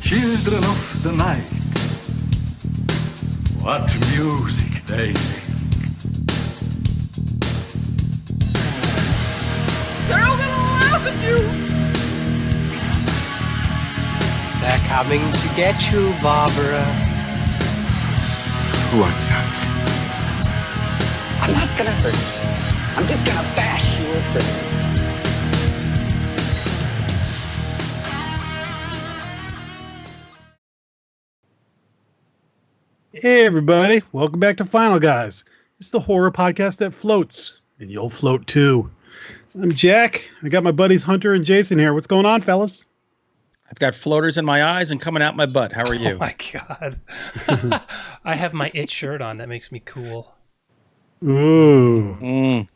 Children of the night, what music they make. They're all gonna laugh at you! They're coming to get you, Barbara. What's up? I'm not gonna hurt you. I'm just gonna bash you a bit. Hey everybody, welcome back to Final Guys. It's the horror podcast that floats, and you'll float too. I'm Jack. I got my buddies Hunter and Jason here. What's going on, fellas? I've got floaters in my eyes and coming out my butt. How are you? Oh my god. I have my It shirt on. That makes me cool. Ooh.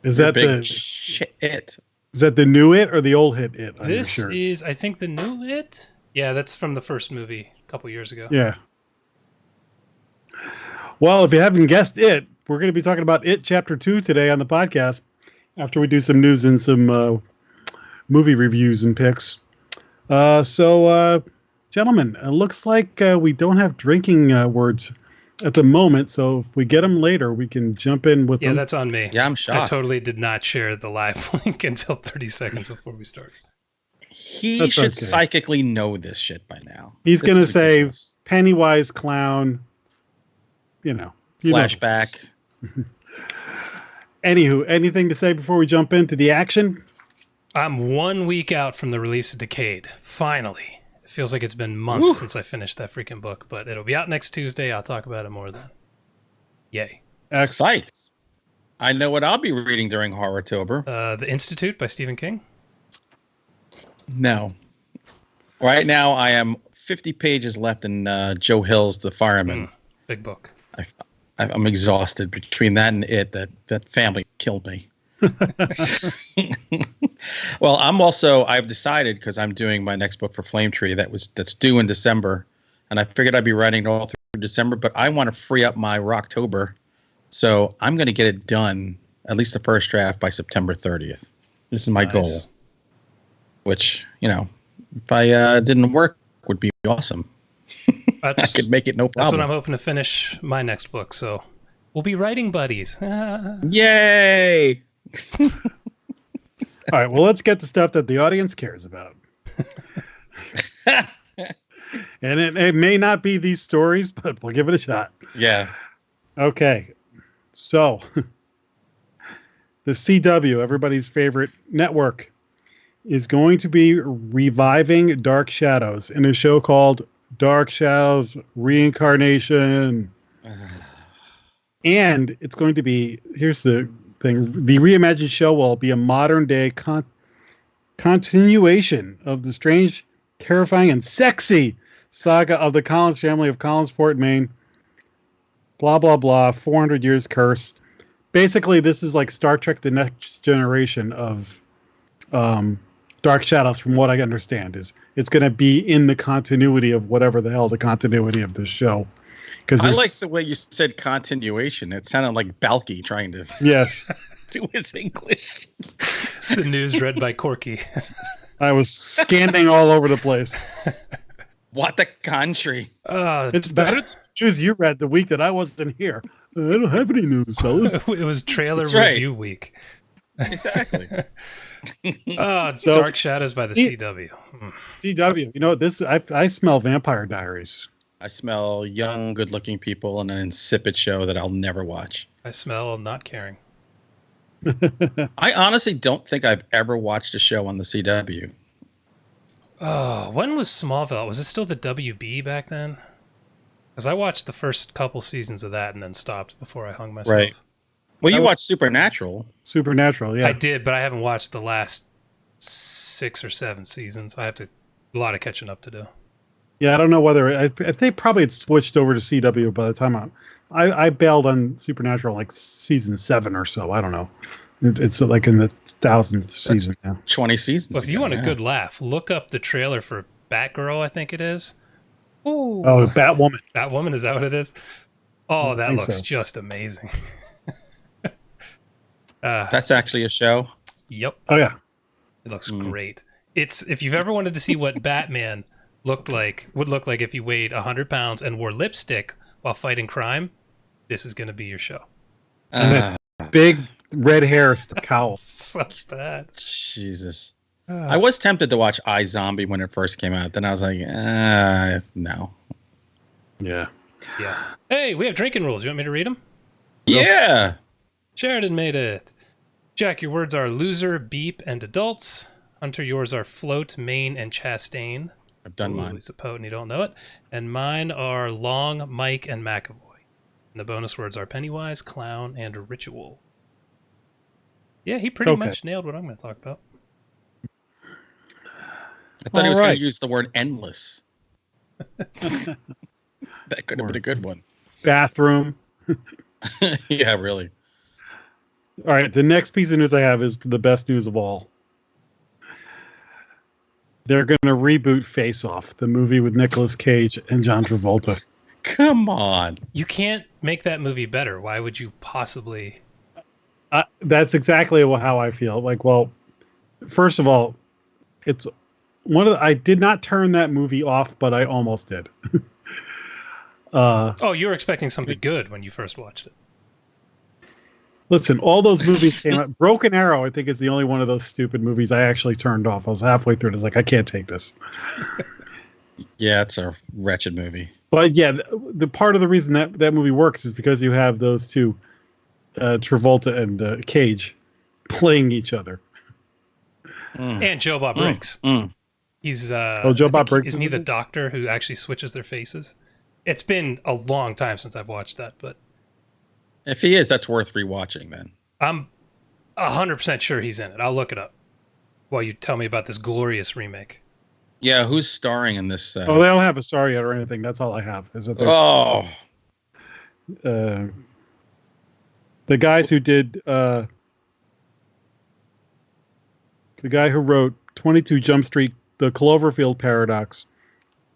Is that the shit It? Is that the new It or the old hit It on This your shirt? is, I think, the new It. Yeah, that's from the first movie a couple years ago. Yeah. Well, if you haven't guessed it, we're going to be talking about It Chapter 2 today on the podcast after we do some news and some movie reviews and picks. So, gentlemen, it looks like we don't have drinking words at the moment, so if we get them later, we can jump in with them. Yeah, that's on me. Yeah, I'm shocked. I totally did not share the live link until 30 seconds before we started. He That's should okay. psychically know this shit by now. He's This going to is say ridiculous. Pennywise clown, you know. Flashback. Anywho, anything to say before we jump into the action? I'm 1 week out from the release of Decade. Finally. It feels like it's been months since I finished that freaking book, but it'll be out next Tuesday. I'll talk about it more then. Yay. Psyched. I know what I'll be reading during Horrortober. The Institute by Stephen King. No. Right now, I am 50 pages left in Joe Hill's The Fireman. Big book. I'm exhausted between that and It. That family killed me. Well, I've decided, because I'm doing my next book for Flame Tree that's due in December, and I figured I'd be writing it all through December, but I want to free up my Rocktober, so I'm going to get it done, at least the first draft, by September 30th. This is my goal, which, if I didn't work, would be awesome. I could make it no problem. That's what I'm hoping to finish my next book, so we'll be writing buddies. Yay! All right, well, let's get to stuff that the audience cares about. And it may not be these stories, but we'll give it a shot. Yeah. Okay. So, the CW, everybody's favorite network, is going to be reviving Dark Shadows in a show called Dark Shadows Reincarnation. And it's going to be, here's the thing, the reimagined show will be a modern day continuation of the strange, terrifying, and sexy saga of the Collins family of Collinsport, Maine. Blah, blah, blah. 400 years curse. Basically, this is like Star Trek The Next Generation of Dark Shadows, from what I understand. It's going to be in the continuity of whatever the hell the continuity of this show. I like the way you said continuation. It sounded like Balky trying to yes do his English. The news read by Corky. I was scanning all over the place. What the country? It's better news you read the week that I wasn't here. I don't have any news, fellas. It was trailer That's right. review week. Exactly. So, Dark Shadows by the CW. CW. This I smell Vampire Diaries. I smell young, good-looking people in an insipid show that I'll never watch. I smell not caring. I honestly don't think I've ever watched a show on the CW. Oh, when was Smallville? Was it still the WB back then? Because I watched the first couple seasons of that and then stopped before I hung myself. Right. Well, you watched Supernatural. Supernatural, yeah. I did, but I haven't watched the last 6 or 7 seasons. I have a lot of catching up to do. Yeah, I don't know whether I think probably it switched over to CW by the time I bailed on Supernatural like season 7 or so. I don't know. It's like in the 1000th season now. 20 seasons. Well, if you want a good laugh, look up the trailer for Batgirl, I think it is. Ooh. Oh, Batwoman. Batwoman, is that what it is? Oh, that looks so. just amazing. That's actually a show? Yep. Oh, yeah. It looks great. It's, if you've ever wanted to see what Batman would look like if you weighed 100 pounds and wore lipstick while fighting crime, this is going to be your show. And that big red hair cowl. So bad. Jesus. I was tempted to watch iZombie when it first came out. Then I was like, no. Yeah. Yeah. Hey, we have drinking rules. You want me to read them? Yeah. Sheridan made it. Jack, your words are loser, beep, and adults. Hunter, yours are float, main, and chastain. I've done mine. He's a poet and you don't know it. And mine are long, Mike, and McAvoy. And the bonus words are Pennywise, clown, and ritual. Yeah, he pretty much nailed what I'm going to talk about. I thought he was going to use the word endless. That could have been a good one. Bathroom. Yeah, really. All right, the next piece of news I have is the best news of all. They're going to reboot Face Off, the movie with Nicolas Cage and John Travolta. Come on. You can't make that movie better. Why would you possibly? That's exactly how I feel. Like, well, first of all, it's I did not turn that movie off, but I almost did. Oh, you were expecting something good when you first watched it. Listen, all those movies came out. Broken Arrow, I think, is the only one of those stupid movies I actually turned off. I was halfway through it. I was like, I can't take this. Yeah, it's a wretched movie. But yeah, the part of the reason that movie works is because you have those two, Travolta and Cage, playing each other. And Joe Bob Briggs. He's Joe Bob Briggs. Isn't he the doctor who actually switches their faces? It's been a long time since I've watched that, but if he is, that's worth rewatching. Then I'm 100% sure he's in it. I'll look it up while you tell me about this glorious remake. Yeah, who's starring in this? They don't have a star yet or anything. That's all I have. Is that the guys who did the guy who wrote 22 Jump Street, the Cloverfield Paradox,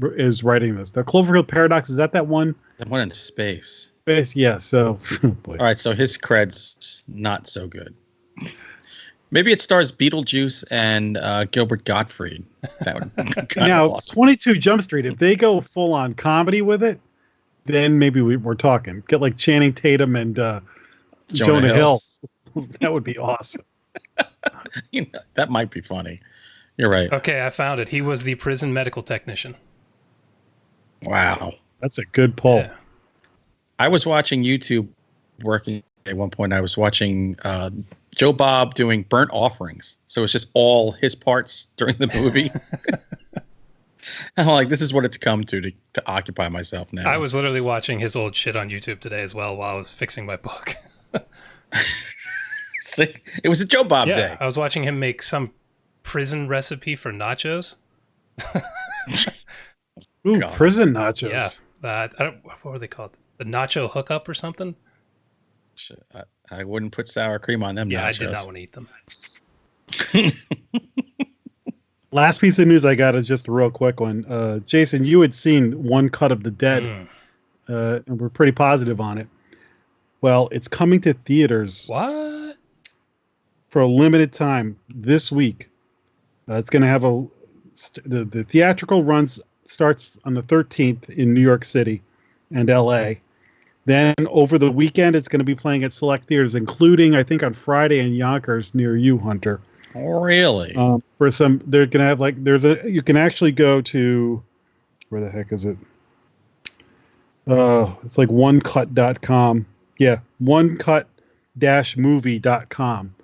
is writing this. The Cloverfield Paradox, is that one? The one in space. Space, yeah. So, all right. So his cred's not so good. Maybe it stars Beetlejuice and Gilbert Gottfried. That would now awesome. 22 Jump Street. If they go full on comedy with it, then maybe we're talking. Get like Channing Tatum and Jonah Hill. That would be awesome. That might be funny. You're right. Okay, I found it. He was the prison medical technician. Wow. That's a good pull. Yeah. I was watching YouTube working at one point. I was watching Joe Bob doing burnt offerings. So it's just all his parts during the movie. I'm like, this is what it's come to occupy myself now. I was literally watching his old shit on YouTube today as well while I was fixing my book. It was a Joe Bob day. I was watching him make some prison recipe for nachos. Ooh, God. Prison nachos. Yeah. What were they called? The nacho hookup or something? I wouldn't put sour cream on them. Yeah, nachos. I did not want to eat them. Last piece of news I got is just a real quick one. Jason, you had seen One Cut of the Dead, and we're pretty positive on it. Well, it's coming to theaters. What? For a limited time this week. It's going to have the theatrical runs starts on the 13th in New York City and LA. Then over the weekend, it's going to be playing at select theaters, including, I think, on Friday in Yonkers near you, Hunter. Really? For some, they're going to have you can actually go to, where the heck is it? It's like onecut.com. Yeah, onecut-movie.com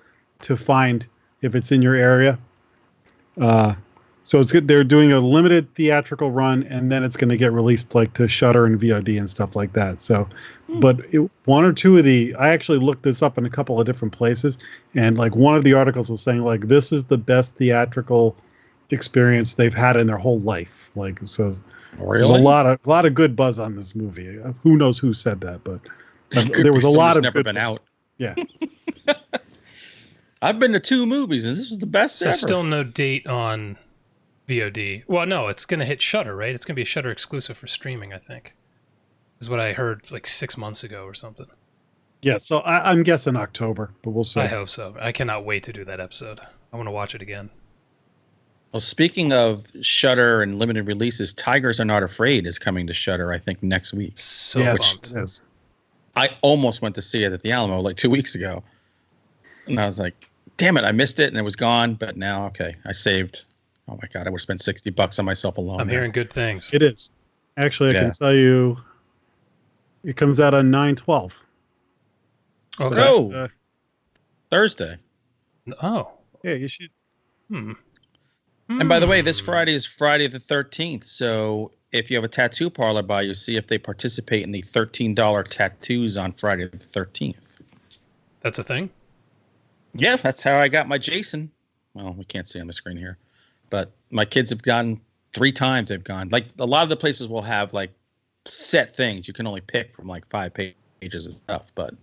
to find if it's in your area. So it's good. They're doing a limited theatrical run, and then it's going to get released like to Shudder and VOD and stuff like that. So, but one or two of I actually looked this up in a couple of different places, and like one of the articles was saying like this is the best theatrical experience they've had in their whole life. Like, so there's a lot of good buzz on this movie. Who knows who said that, but there was a lot of never good been buzz. out. Yeah. I've been to 2 movies, and this was the best ever. So still no date on VOD. Well, no, it's going to hit Shudder, right? It's going to be a Shudder exclusive for streaming, I think. Is what I heard like 6 months ago or something. Yeah, so I'm guessing October, but we'll see. I hope so. I cannot wait to do that episode. I want to watch it again. Well, speaking of Shudder and limited releases, Tigers Are Not Afraid is coming to Shudder, I think, next week. So Yes, pumped. it is. I almost went to see it at the Alamo like 2 weeks ago. And I was like, damn it, I missed it and it was gone. But now, okay, I saved. Oh my God, I would spend $60 on myself alone. I'm hearing good things. It is. Actually, I Yeah. can tell you it comes out on 9/12. Okay. Oh, Thursday. Oh. Yeah, you should. Hmm. And by the way, this Friday is Friday the 13th. So if you have a tattoo parlor by you, see if they participate in the $13 tattoos on Friday the 13th. That's a thing? Yeah, that's how I got my Jason. Well, we can't see on the screen here. But my kids have gone 3 times. They've gone. Like, a lot of the places will have, like, set things. You can only pick from, like, 5 pages of stuff. But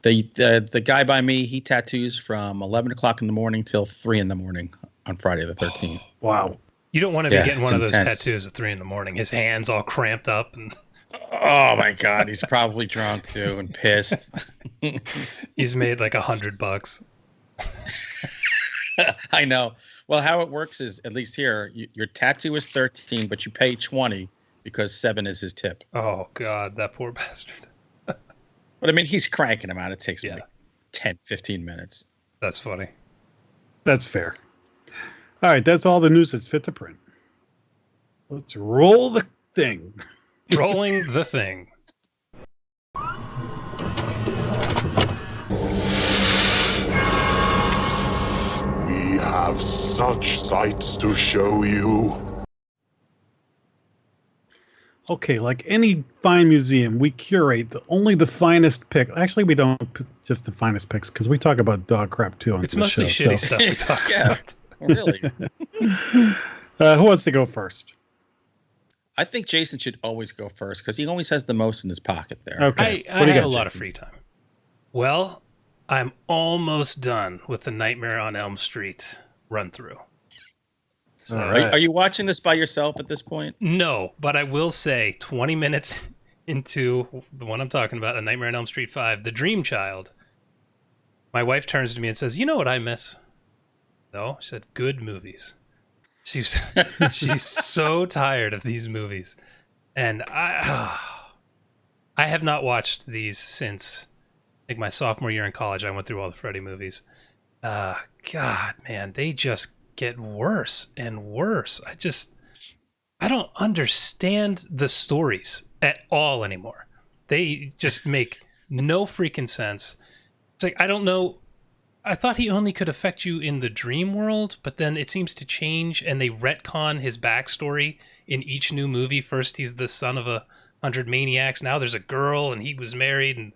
the guy by me, he tattoos from 11 o'clock in the morning till 3 in the morning on Friday the 13th. Wow. You don't want to Yeah, be getting it's one of those intense. tattoos at 3 in the morning. His hands all cramped up and Oh, my God. He's probably drunk, too, and pissed. he's made like $100. I know. Well, how it works is, at least here, your tattoo is 13, but you pay 20 because 7 is his tip. Oh God, that poor bastard. But I mean, he's cranking them out. It takes him Yeah. like 10, 15 minutes. That's funny. That's fair. All right, that's all the news that's fit to print. Let's roll the thing. Rolling the thing. We have such sights to show you. Okay, like any fine museum, we curate only the finest pick. Actually, we don't pick just the finest picks because we talk about dog crap too on It's this mostly show, shitty so- stuff we talk Yeah. about. Really? Who wants to go first? I think Jason should always go first because he always has the most in his pocket there. Okay. I What do you have got, a lot of Jason? free time. Well, I'm almost done with the Nightmare on Elm Street run through. So, All Are, right. are you watching this by yourself at this point? no, but I will say 20 minutes into the one I'm talking about, A Nightmare on Elm Street 5, The Dream Child, my wife turns to me and says, "You know what I miss?" No, she said, "Good movies." She's so tired of these movies. And I have not watched these since I think my sophomore year in college. I went through all the Freddy movies. God, man, they just get worse and worse. I don't understand the stories at all anymore. They just make no freaking sense. It's like, I don't know. I thought he only could affect you in the dream world, but then it seems to change and they retcon his backstory in each new movie. First, he's the son of 100 maniacs. Now there's a girl and he was married, and,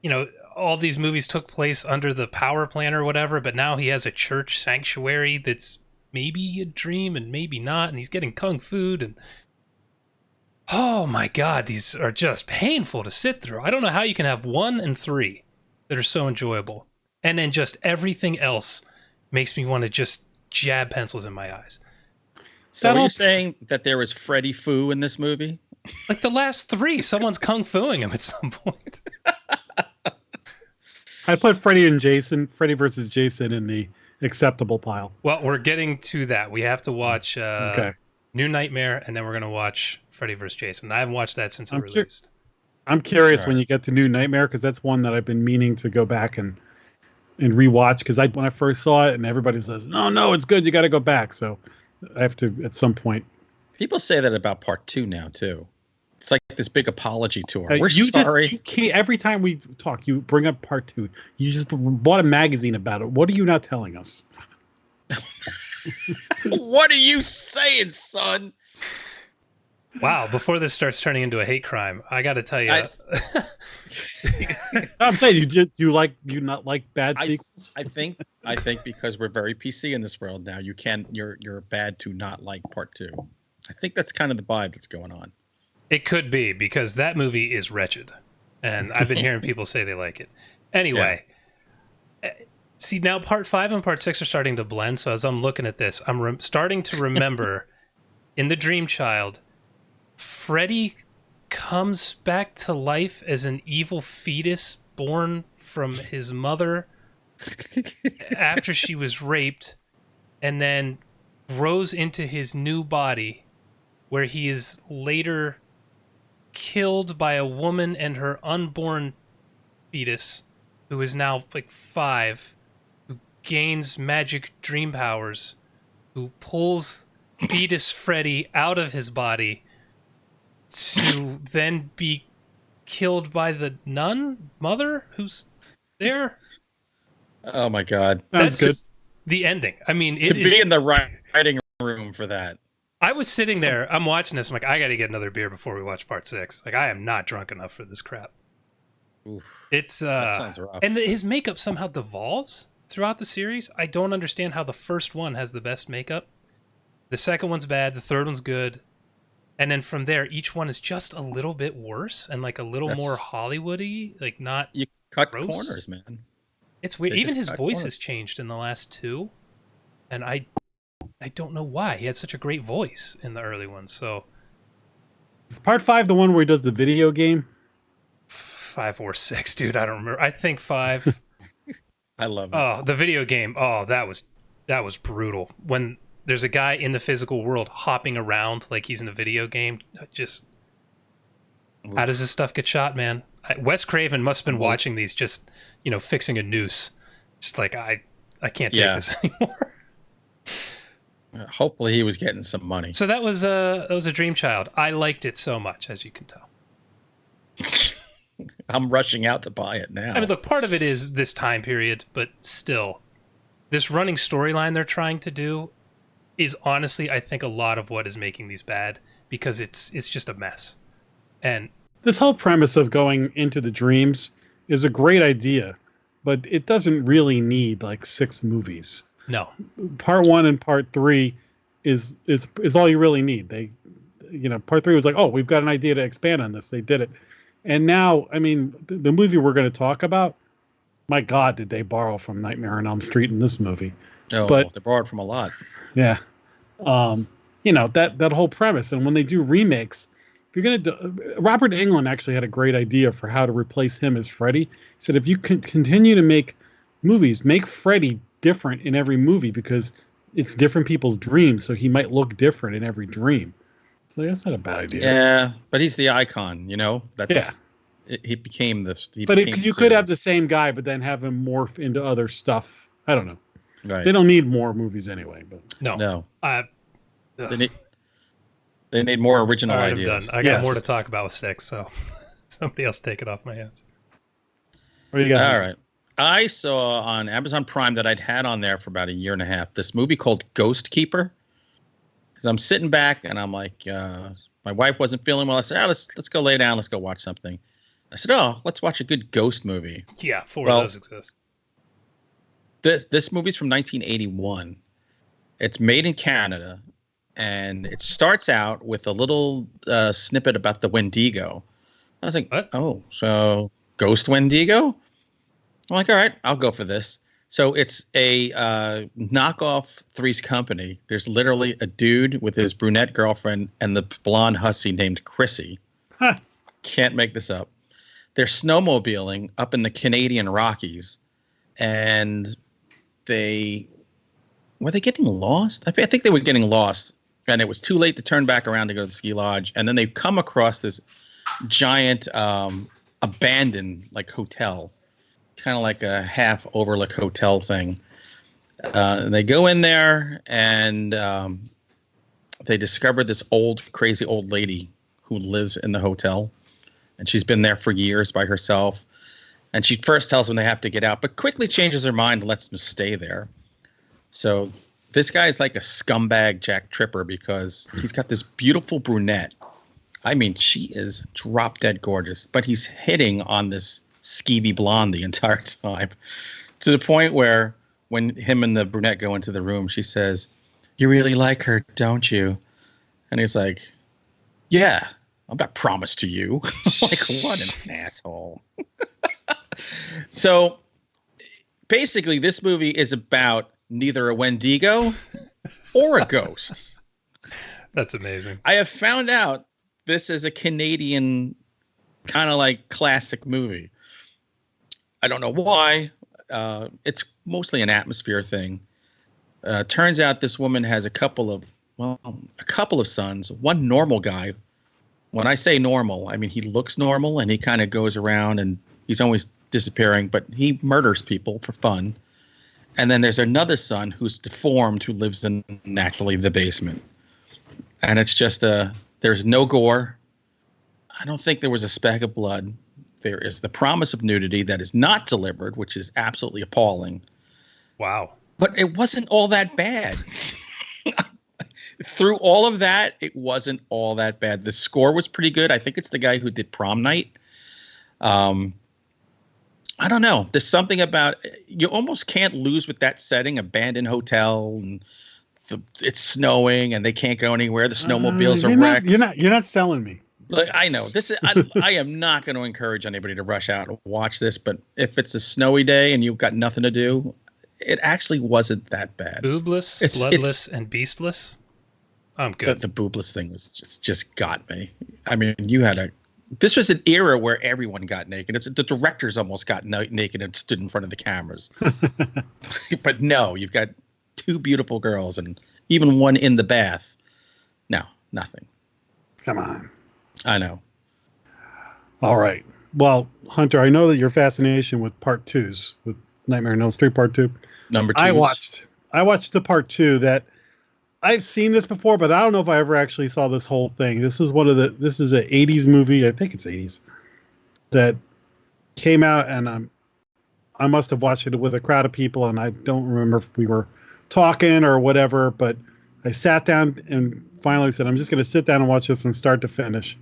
you know, all these movies took place under the power plant or whatever, but now he has a church sanctuary that's maybe a dream and maybe not, and he's getting kung fu, and oh my God, these are just painful to sit through. I don't know how you can have 1 and 3 that are so enjoyable, and then just everything else makes me want to just jab pencils in my eyes. So are That'll- you saying that there was Freddy Foo in this movie? Like the last 3, someone's kung fuing him at some point. I put Freddy versus Jason in the acceptable pile. Well, we're getting to that. We have to watch Okay. New Nightmare, and then we're going to watch Freddy vs. Jason. I haven't watched that since it I'm sure- released. I'm curious All when right. you get to New Nightmare because that's one that I've been meaning to go back and rewatch because when I first saw it and everybody says, no, it's good, you got to go back. So I have to at some point. People say that about part 2 now, too. It's like this big apology tour. We're you sorry. you can't, every time we talk, you bring up part 2. You just bought a magazine about it. What are you not telling us? What are you saying, son? Wow, before this starts turning into a hate crime, I got to tell you. I'm saying do you not like bad I- sequels? I think because we're very PC in this world now, you're bad to not like part 2. I think that's kind of the vibe that's going on. It could be, because that movie is wretched, and I've been hearing people say they like it. Anyway, see, now part 5 and part 6 are starting to blend, so as I'm looking at this, I'm starting to remember in The Dream Child, Freddy comes back to life as an evil fetus born from his mother after she was raped, and then grows into his new body, where he is later killed by a woman and her unborn fetus, who is now like 5, who gains magic dream powers, who pulls fetus Freddy out of his body to then be killed by the nun mother who's there. Oh my God. Sounds good. The ending. I mean, To be in the writing room for that. I was sitting there, I'm watching this, I'm like, I gotta get another beer before we watch part 6. Like, I am not drunk enough for this crap. Oof, It's that sounds rough. and his makeup somehow devolves throughout the series. I don't understand how the first one has the best makeup. The second one's bad, the third one's good. And then from there, each one is just a little bit worse and like a little more Hollywoody, like not. You cut gross. corners, man. It's weird. They Even just his cut voice corners. has changed in the last 2, and I don't know why. He had such a great voice in the early ones. So Is part 5 the one where he does the video game? 5 or 6, dude. I don't remember. I think 5. I love it. Oh, the video game. Oh, that was brutal. When there's a guy in the physical world hopping around like he's in a video game. Just how does this stuff get shot, man? Wes Craven must have been watching these, just fixing a noose. Just like I can't take this anymore. Hopefully, he was getting some money. So that was a Dream Child. I liked it so much, as you can tell. I'm rushing out to buy it now. I mean, look, part of it is this time period, but still, this running storyline they're trying to do is honestly, I think, a lot of what is making these bad, because it's just a mess. And This whole premise of going into the dreams is a great idea, but it doesn't really need like 6 movies. no, Part 1 and part 3 is all you really need. They, part 3 was like, oh, we've got an idea to expand on this. They did it. And now, I mean, the movie we're going to talk about, my God, did they borrow from Nightmare on Elm Street in this movie? Oh, but they borrowed from a lot. yeah, that whole premise. And when they do remakes, if you're going to do, Robert Englund actually had a great idea for how to replace him as Freddy. He said, if you can continue to make movies, make Freddy different in every movie, because it's different people's dreams, so he might look different in every dream. So that's not a bad idea. Yeah, but he's the icon, That's, Yeah. He became this. You could have the same guy, but then have him morph into other stuff. I don't know. Right. They don't need more movies anyway. But no. They need more original All right, ideas. I'm done. I got more to talk about with 6, so somebody else take it off my hands. what do you got? All right. I saw on Amazon Prime that I'd had on there for about a year and a half this movie called Ghost Keeper. Because I'm sitting back and I'm like, my wife wasn't feeling well. I said, let's go lay down. Let's go watch something. I said, let's watch a good ghost movie. Yeah, 4 of those exist. This movie's from 1981. It's made in Canada, and it starts out with a little snippet about the Wendigo. I was like, what? Oh, so Ghost Wendigo? I'm like, all right, I'll go for this. So it's a knockoff Three's Company. There's literally a dude with his brunette girlfriend and the blonde hussy named Chrissy. Huh. Can't make this up. They're snowmobiling up in the Canadian Rockies, and were they getting lost? I think they were getting lost, and it was too late to turn back around to go to the ski lodge. And then they come across this giant abandoned hotel, kind of like a half overlook hotel thing. And they go in there, and they discover this crazy old lady who lives in the hotel, and she's been there for years by herself. And she first tells them they have to get out, but quickly changes her mind and lets them stay there. So this guy's like a scumbag Jack Tripper, because he's got this beautiful brunette. I mean, she is drop dead gorgeous, but he's hitting on this skeevy blonde the entire time, to the point where when him and the brunette go into the room, she says, "You really like her, don't you?" And he's like, "Yeah, I'm not promised to you." Like, what an asshole. So basically, this movie is about neither a Wendigo or a ghost. That's amazing. I have found out this is a Canadian kind of like classic movie. I don't know why. It's mostly an atmosphere thing. Turns out this woman has a couple of sons. One normal guy. When I say normal, I mean he looks normal and he kind of goes around and he's always disappearing, but he murders people for fun. And then there's another son who's deformed who lives in naturally the basement. And it's just there's no gore. I don't think there was a speck of blood. There is the promise of nudity that is not delivered, which is absolutely appalling. Wow. But it wasn't all that bad. Through all of that, it wasn't all that bad. The score was pretty good. I think it's the guy who did Prom Night. I don't know. There's something about you almost can't lose with that setting, abandoned hotel, and it's snowing, and they can't go anywhere. The snowmobiles are wrecked. You're not selling me. Look, I know this is. I am not going to encourage anybody to rush out and watch this, but if it's a snowy day and you've got nothing to do, it actually wasn't that bad. Boobless, bloodless, and beastless. I'm good. The boobless thing was just got me. I mean, this was an era where everyone got naked. The directors almost got naked and stood in front of the cameras. But no, you've got two beautiful girls and even one in the bath. No, nothing. Come on. I know. All right. Well, Hunter, I know that your fascination with part twos, with Nightmare on Elm Street Part 2. Number 2. I watched the part 2 that I've seen this before, but I don't know if I ever actually saw this whole thing. This is this is an 80s movie. I think it's 80s that came out, and I must have watched it with a crowd of people, and I don't remember if we were talking or whatever, but I sat down and finally said, I'm just going to sit down and watch this from start to finish.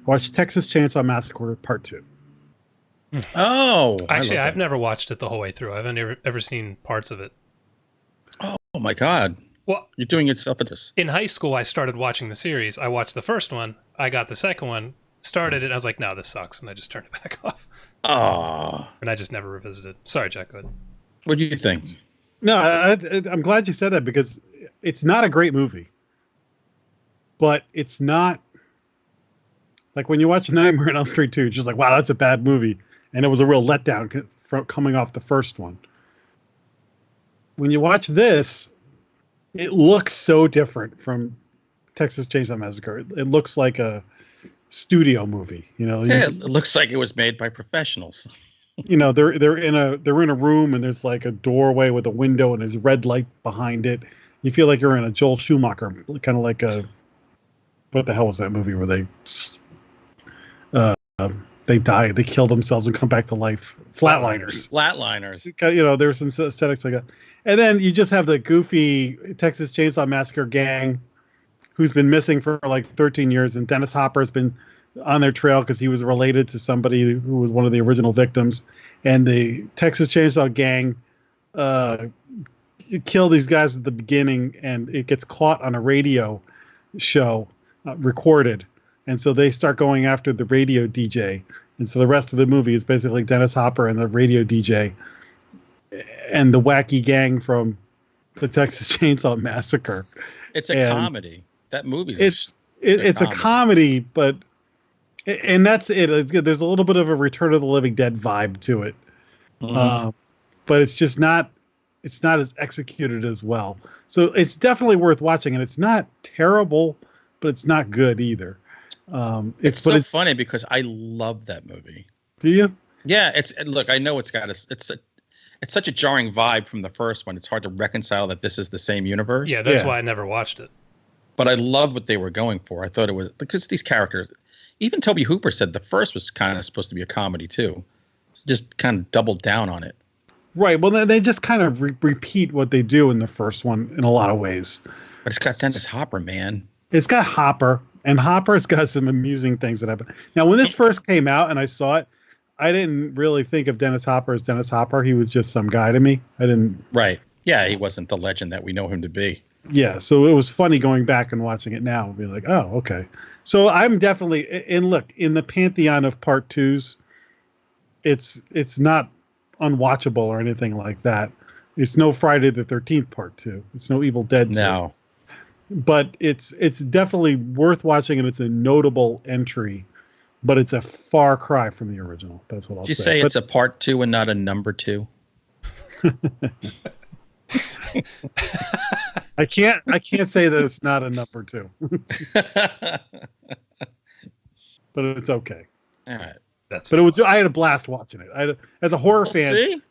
I watched Texas Chainsaw Massacre Part 2. Oh, actually, I've never watched it the whole way through. I haven't ever seen parts of it. Oh my God. Well, you're doing yourself at this. In high school, I started watching the series. I watched the first one. I got the second one, started it, and I was like, no, this sucks. And I just turned it back off. Oh. And I just never revisited. Sorry, Jack, go ahead. What do you think? No, I'm glad you said that because it's not a great movie. But it's not like when you watch Nightmare on Elm Street 2, it's just like, wow, that's a bad movie. And it was a real letdown from coming off the first one. When you watch this, it looks so different from Texas Chainsaw Massacre. It looks like a studio movie, you know. Yeah, it looks like it was made by professionals. You know, they're in a room and there's like a doorway with a window and there's a red light behind it. You feel like you're in a Joel Schumacher, kind of like what the hell was that movie where they die, they kill themselves and come back to life? Flatliners. You know, there's some aesthetics like that. And then you just have the goofy Texas Chainsaw Massacre gang who's been missing for like 13 years. And Dennis Hopper's been on their trail because he was related to somebody who was one of the original victims. And the Texas Chainsaw gang kill these guys at the beginning, and it gets caught on a radio show recorded. And so they start going after the radio DJ. And so the rest of the movie is basically Dennis Hopper and the radio DJ and the wacky gang from the Texas Chainsaw Massacre. It's a comedy. That movie's it's a comedy, but that's it. It's good. There's a little bit of a Return of the Living Dead vibe to it, but it's just not. It's not as executed as well. So it's definitely worth watching, and it's not terrible, but it's not good either. It's funny because I love that movie. Do you? Yeah. Look. I know it's such a jarring vibe from the first one. It's hard to reconcile that this is the same universe. Yeah, that's why I never watched it. But I love what they were going for. I thought it was because these characters. Even Toby Hooper said the first was kind of supposed to be a comedy too. Just kind of doubled down on it. Right. Well, they just kind of repeat what they do in the first one in a lot of ways. But it's got Dennis Hopper, man. It's got Hopper, and Hopper's got some amusing things that happen. Now, when this first came out and I saw it, I didn't really think of Dennis Hopper as Dennis Hopper. He was just some guy to me. I didn't. Right. Yeah, he wasn't the legend that we know him to be. Yeah, so it was funny going back and watching it now and being like, oh, okay. So I'm definitely, and look, in the pantheon of part twos, it's not unwatchable or anything like that. It's no Friday the 13th part 2. It's no Evil Dead 2. No. But it's definitely worth watching, and it's a notable entry, but it's a far cry from the original. That's what I'll say. Did you say it's a part 2 and not a number 2? I can't say that it's not a number 2, but it's okay. All right. I had a blast watching it. As a horror fan, See?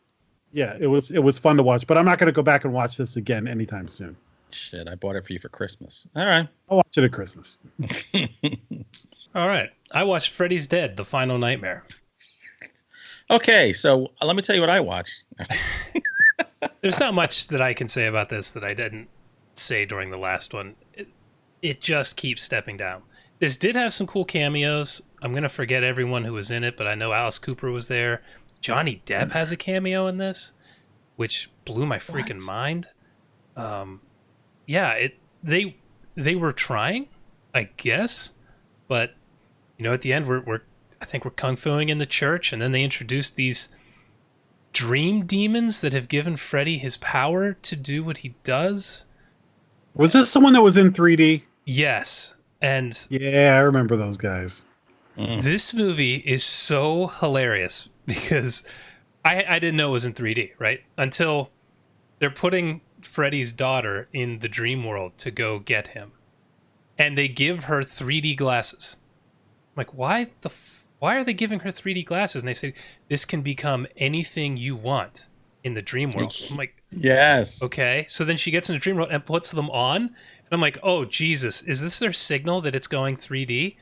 yeah, it was fun to watch. But I'm not going to go back and watch this again anytime soon. Shit, I bought it for you for Christmas. All right. I'll watch it at Christmas. All right. I watched Freddy's Dead: The Final Nightmare. Okay, so let me tell you what I watched. There's not much that I can say about this that I didn't say during the last one. It just keeps stepping down. This did have some cool cameos. I'm going to forget everyone who was in it, but I know Alice Cooper was there. Johnny Depp has a cameo in this, which blew my freaking mind. Yeah, they were trying, I guess, but at the end I think we're kung fuing in the church, and then they introduced these dream demons that have given Freddy his power to do what he does. Was this someone that was in 3D? Yes, and yeah, I remember those guys. This movie is so hilarious because I didn't know it was in 3D, right? Until they're putting Freddy's daughter in the dream world to go get him, and they give her 3D glasses. I'm like, why are they giving her 3D glasses? And they say this can become anything you want in the dream world. I'm like, yes. Okay. So then she gets in the dream world and puts them on, and I'm like, oh Jesus, is this their signal that it's going 3D?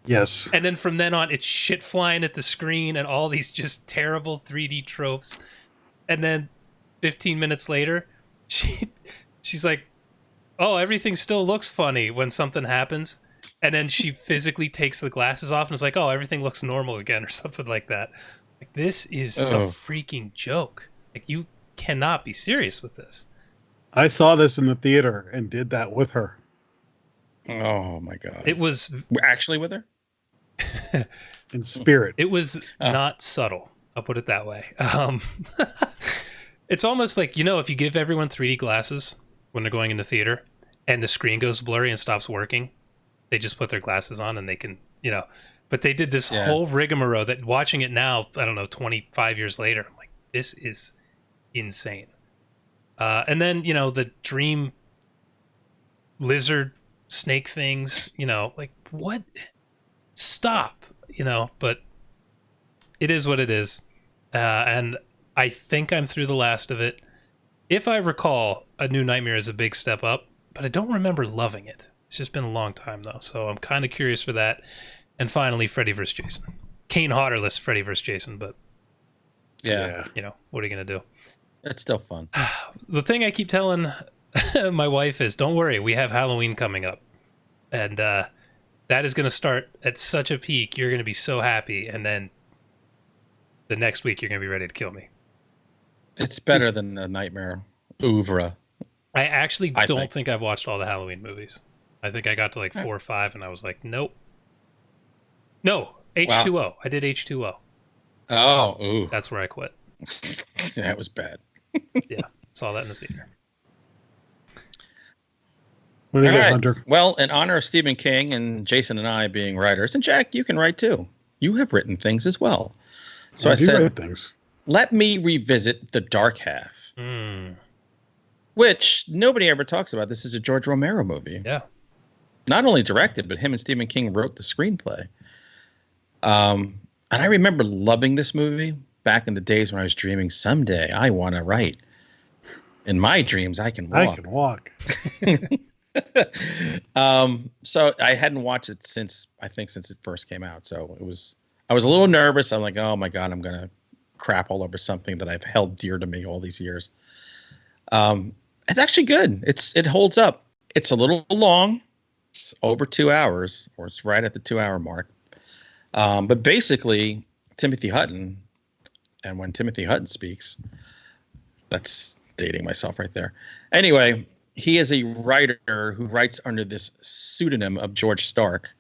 Yes. And then from then on, it's shit flying at the screen and all these just terrible 3D tropes. And then 15 minutes later, she's like, oh, everything still looks funny when something happens. And then she physically takes the glasses off and is like, oh, everything looks normal again or something like that. Like, this is a freaking joke. Like, you cannot be serious with this. I saw this in the theater and did that with her. Oh, my God. It was... Actually with her? In spirit. It was not subtle. I'll put it that way. It's almost like, if you give everyone 3D glasses when they're going into theater and the screen goes blurry and stops working, they just put their glasses on and they can, but they did this whole rigmarole that watching it now, I don't know, 25 years later, I'm like, this is insane. And then, the dream lizard snake things, like, what? Stop, but it is what it is. And I think I'm through the last of it. If I recall, A New Nightmare is a big step up, but I don't remember loving it. It's just been a long time, though, so I'm kind of curious for that. And finally, Freddy vs. Jason. Kane Hodderless Freddy vs. Jason, but... Yeah. What are you going to do? It's still fun. The thing I keep telling my wife is, don't worry, we have Halloween coming up. And that is going to start at such a peak, you're going to be so happy, and then the next week you're going to be ready to kill me. It's better than the Nightmare oeuvre. I actually don't think I've watched all the Halloween movies. I think I got to like 4 or 5, and I was like, nope. No, H2O. Wow. I did H2O. Oh, ooh. That's where I quit. That was bad. Yeah, saw that in the theater. What do you got, Hunter? Well, in honor of Stephen King and Jason and I being writers, and Jack, you can write too. You have written things as well. So I said, let me revisit The Dark Half, which nobody ever talks about. This is a George Romero movie. Yeah. Not only directed, but him and Stephen King wrote the screenplay. And I remember loving this movie back in the days when I was dreaming, someday I want to write. In my dreams, I can walk. I can walk. So I hadn't watched it since it first came out. So I was a little nervous. I'm like, oh my God, I'm going to crap all over something that I've held dear to me all these years. It's actually good. It holds up. It's a little long. It's over 2 hours, or it's right at the 2-hour mark. But basically, Timothy Hutton, and when Timothy Hutton speaks, that's dating myself right there. Anyway, he is a writer who writes under this pseudonym of George Stark,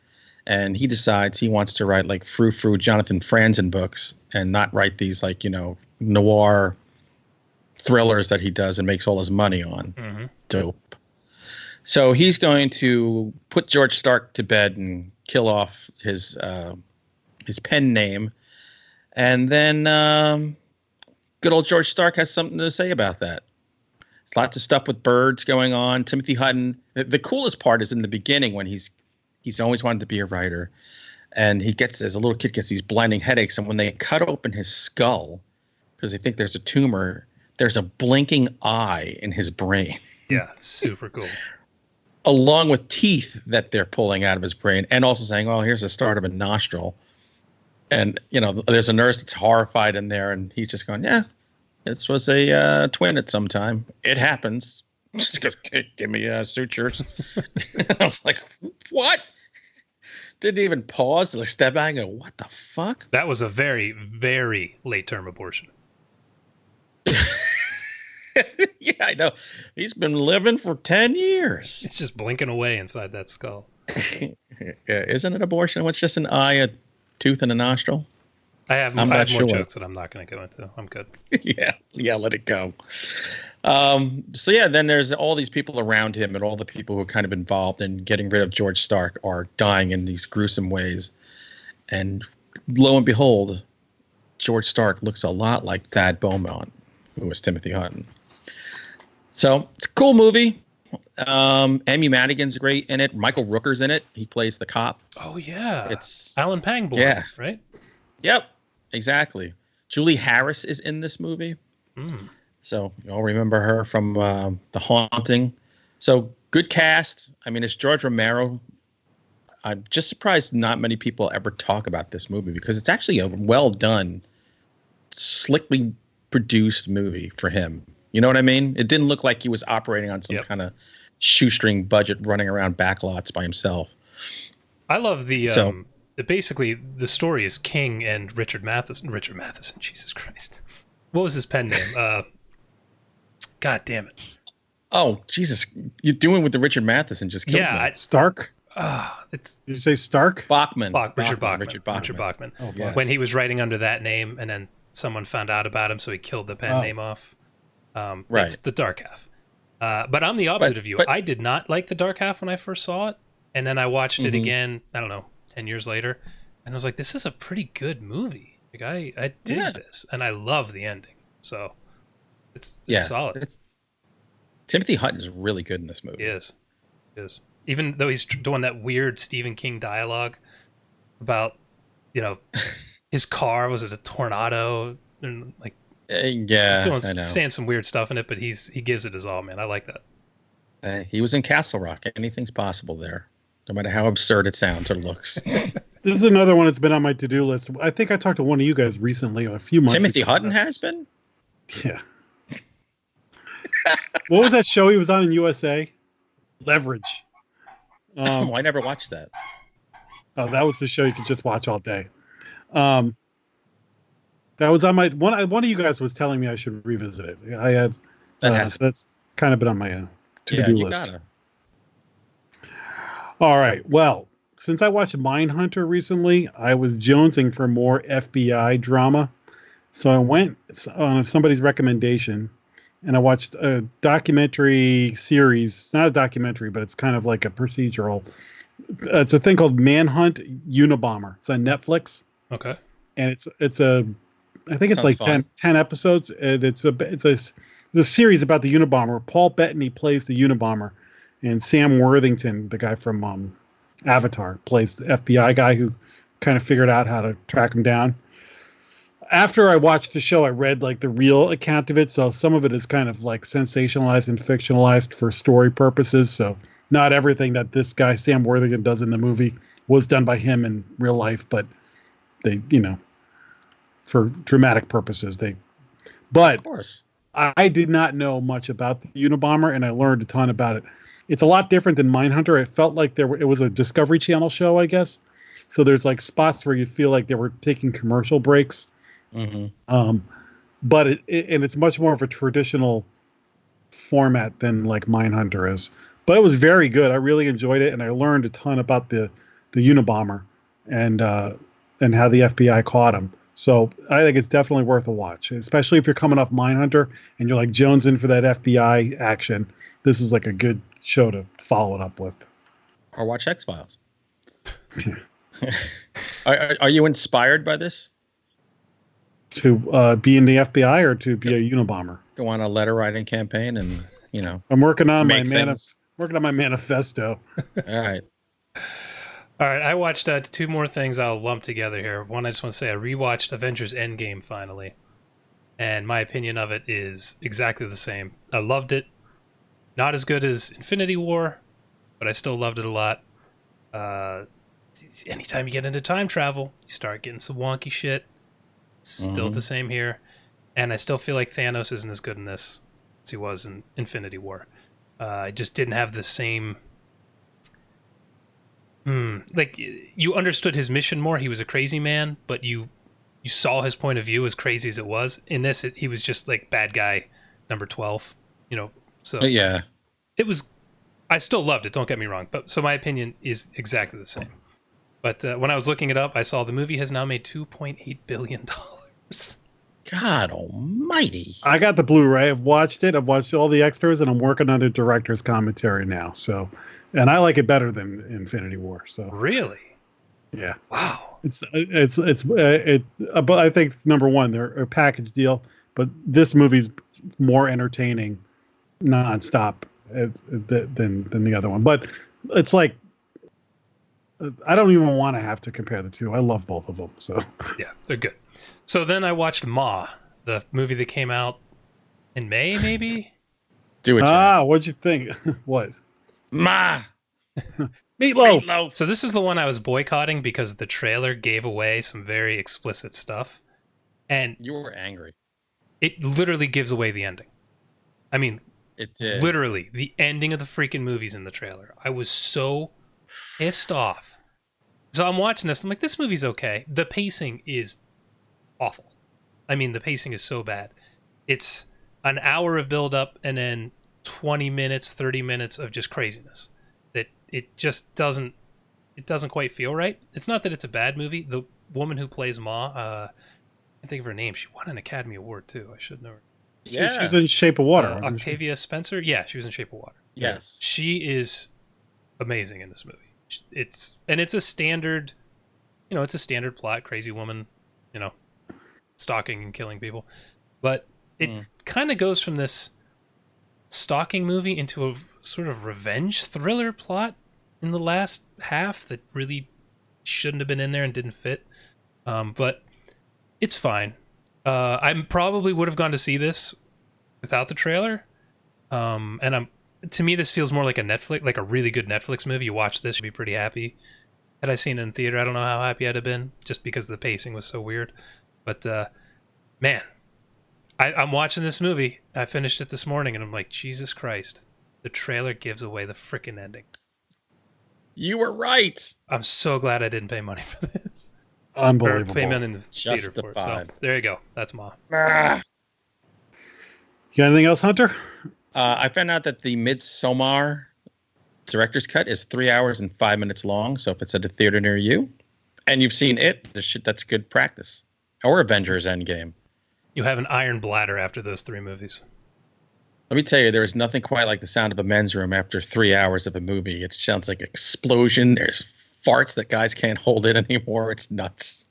and he decides he wants to write like frou-frou Jonathan Franzen books and not write these like, noir thrillers that he does and makes all his money on. Mm-hmm. Dope. So he's going to put George Stark to bed and kill off his pen name. And then good old George Stark has something to say about that. lots of stuff with birds going on. Timothy Hutton. The coolest part is in the beginning when he's always wanted to be a writer, and he gets, as a little kid, gets these blinding headaches, and when they cut open his skull because they think there's a tumor, there's a blinking eye in his brain. Yeah, super cool. Along with teeth that they're pulling out of his brain, and also saying, "Oh, here's the start of a nostril." And there's a nurse that's horrified in there, and he's just going, "Yeah, this was a twin at some time. It happens. Just give me sutures." I was like, "What?" Didn't even pause to step back and go, "What the fuck?" That was a very, very late term abortion. Yeah, I know. He's been living for 10 years. It's just blinking away inside that skull. Yeah, isn't it abortion? What's just an eye, a tooth, and a nostril? I have I'm more not sure. jokes that I'm not going to go into. I'm good. Yeah, let it go. So yeah, then there's all these people around him, and all the people who are kind of involved in getting rid of George Stark are dying in these gruesome ways. And lo and behold, George Stark looks a lot like Thad Beaumont, who was Timothy Hutton. So it's a cool movie. Amy Madigan's great in it. Michael Rooker's in it. He plays the cop. Oh yeah, It's Alan Pangborn. Yeah. Right. Yep, exactly. Julie Harris is in this movie. So you all remember her from The Haunting. So good cast. I mean, it's George Romero. I'm just surprised not many people ever talk about this movie because it's actually a well done, slickly produced movie for him. You know what I mean? It didn't look like he was operating on some kind of shoestring budget, running around backlots by himself. I love basically the story is King and Richard Matheson. Jesus Christ. What was his pen name? God damn it. Oh, Jesus. You're doing with the Richard Matheson just killed me. Stark? Did you say Stark? Bachman. Richard Bachman. Oh, yes. When he was writing under that name, and then someone found out about him, so he killed the pen name off. That's the Dark Half. But I'm the opposite of you. I did not like the Dark Half when I first saw it, and then I watched it again, I don't know, 10 years later, and I was like, this is a pretty good movie. Like I dig this, and I love the ending. So it's solid. Timothy Hutton is really good in this movie. He is. Even though he's doing that weird Stephen King dialogue about, his car, was it a tornado? And like, he's saying some weird stuff in it, but he gives it his all, man. I like that. He was in Castle Rock. Anything's possible there, no matter how absurd it sounds or looks. This is another one that's been on my to-do list. I think I talked to one of you guys recently, a few months Timothy ago. Hutton has been? Yeah. What was that show he was on in USA? Leverage. I never watched that. Oh, that was the show you could just watch all day. That was on my one. One of you guys was telling me I should revisit it. I had that's kind of been on my to-do list. Gotta. All right. Well, since I watched Mindhunter recently, I was jonesing for more FBI drama, so I went on somebody's recommendation, and I watched a documentary series. It's not a documentary, but it's kind of like a procedural. It's a thing called Manhunt Unabomber. It's on Netflix. Okay. And it's I think it's like 10 episodes, and it's a series about the Unabomber. Paul Bettany plays the Unabomber, and Sam Worthington, the guy from Avatar, plays the FBI guy who kind of figured out how to track him down. After I watched the show, I read like the real account of it, so some of it is kind of like sensationalized and fictionalized for story purposes. So not everything that this guy Sam Worthington does in the movie was done by him in real life, but they, for dramatic purposes, but of course, I did not know much about the Unabomber, and I learned a ton about it. It's a lot different than Mindhunter. It felt like it was a Discovery Channel show, I guess. So there's like spots where you feel like they were taking commercial breaks. But it's much more of a traditional format than like Mindhunter is. But it was very good. I really enjoyed it, and I learned a ton about the Unabomber and how the FBI caught him. So I think it's definitely worth a watch, especially if you're coming off Mindhunter and you're like jonesing for that FBI action. This is like a good show to follow it up with. Or watch X-Files. Are you inspired by this? To be in the FBI or to be a Unabomber? Go on a letter writing campaign and you know. I'm working on Make things. working on my manifesto. All right. All right, I watched two more things I'll lump together here. One, I just want to say I rewatched Avengers Endgame finally, and my opinion of it is exactly the same. I loved it. Not as good as Infinity War, but I still loved it a lot. Anytime you get into time travel, you start getting some wonky shit. Still the same here. And I still feel like Thanos isn't as good in this as he was in Infinity War. I just didn't have the same... like, you understood his mission more. He was a crazy man, but you saw his point of view as crazy as it was. In this, he was just like bad guy number 12, you know? So Yeah. it was... I still loved it, don't get me wrong. But so my opinion is exactly the same. But when I was looking it up, I saw the movie has now made $2.8 billion. God almighty. I got the Blu-ray. I've watched it. I've watched all the extras, and I'm working on the director's commentary now. So, and I like it better than Infinity War. So Really? yeah, Wow. but I think number one, they're a package deal. But this movie's more entertaining, nonstop than the other one. But it's like I don't even want to have to compare the two. I love both of them. So Yeah, they're good. So then I watched Ma, the movie that came out in May, maybe? Do it, Jack. what'd you think? What? Ma. Meatloaf. So this is the one I was boycotting because the trailer gave away some very explicit stuff. And You were angry. it literally gives away the ending. I mean, It did. literally, the ending of the freaking movie's in the trailer. I was so pissed off. So I'm watching this. I'm like, this movie's okay. The pacing is awful. I mean, the pacing is so bad. It's an hour of build-up and then 20 minutes, 30 minutes of just craziness. That it just doesn't quite feel right. It's not that it's a bad movie. The woman who plays Ma, I can't think of her name. She won an Academy Award, too. I should know her. Yeah. She's in Shape of Water. Octavia Spencer? Yeah, she was in Shape of Water. Yes. She is amazing in this movie. It's a standard, it's a standard plot, crazy woman, stalking and killing people. But it kind of goes from this stalking movie into a sort of revenge thriller plot in the last half that really shouldn't have been in there and didn't fit. But it's fine. I probably would have gone to see this without the trailer. To me, this feels more like like a really good Netflix movie. You watch this, you'd be pretty happy. Had I seen it in theater, I don't know how happy I'd have been, just because the pacing was so weird. But man, I'm watching this movie. I finished it this morning, and I'm like, Jesus Christ, the trailer gives away the freaking ending. You were right. I'm so glad I didn't pay money for this. Unbelievable. Or pay money in the theater for it. So Justified. there you go. That's Ma. You got anything else, Hunter? I found out that the Midsommar director's cut is 3 hours and 5 minutes long. So if it's at a theater near you and you've seen it, that's good practice. Or Avengers Endgame. You have an iron bladder after those 3 movies. Let me tell you, there is nothing quite like the sound of a men's room after 3 hours of a movie. It sounds like explosion. There's farts that guys can't hold in anymore. It's nuts.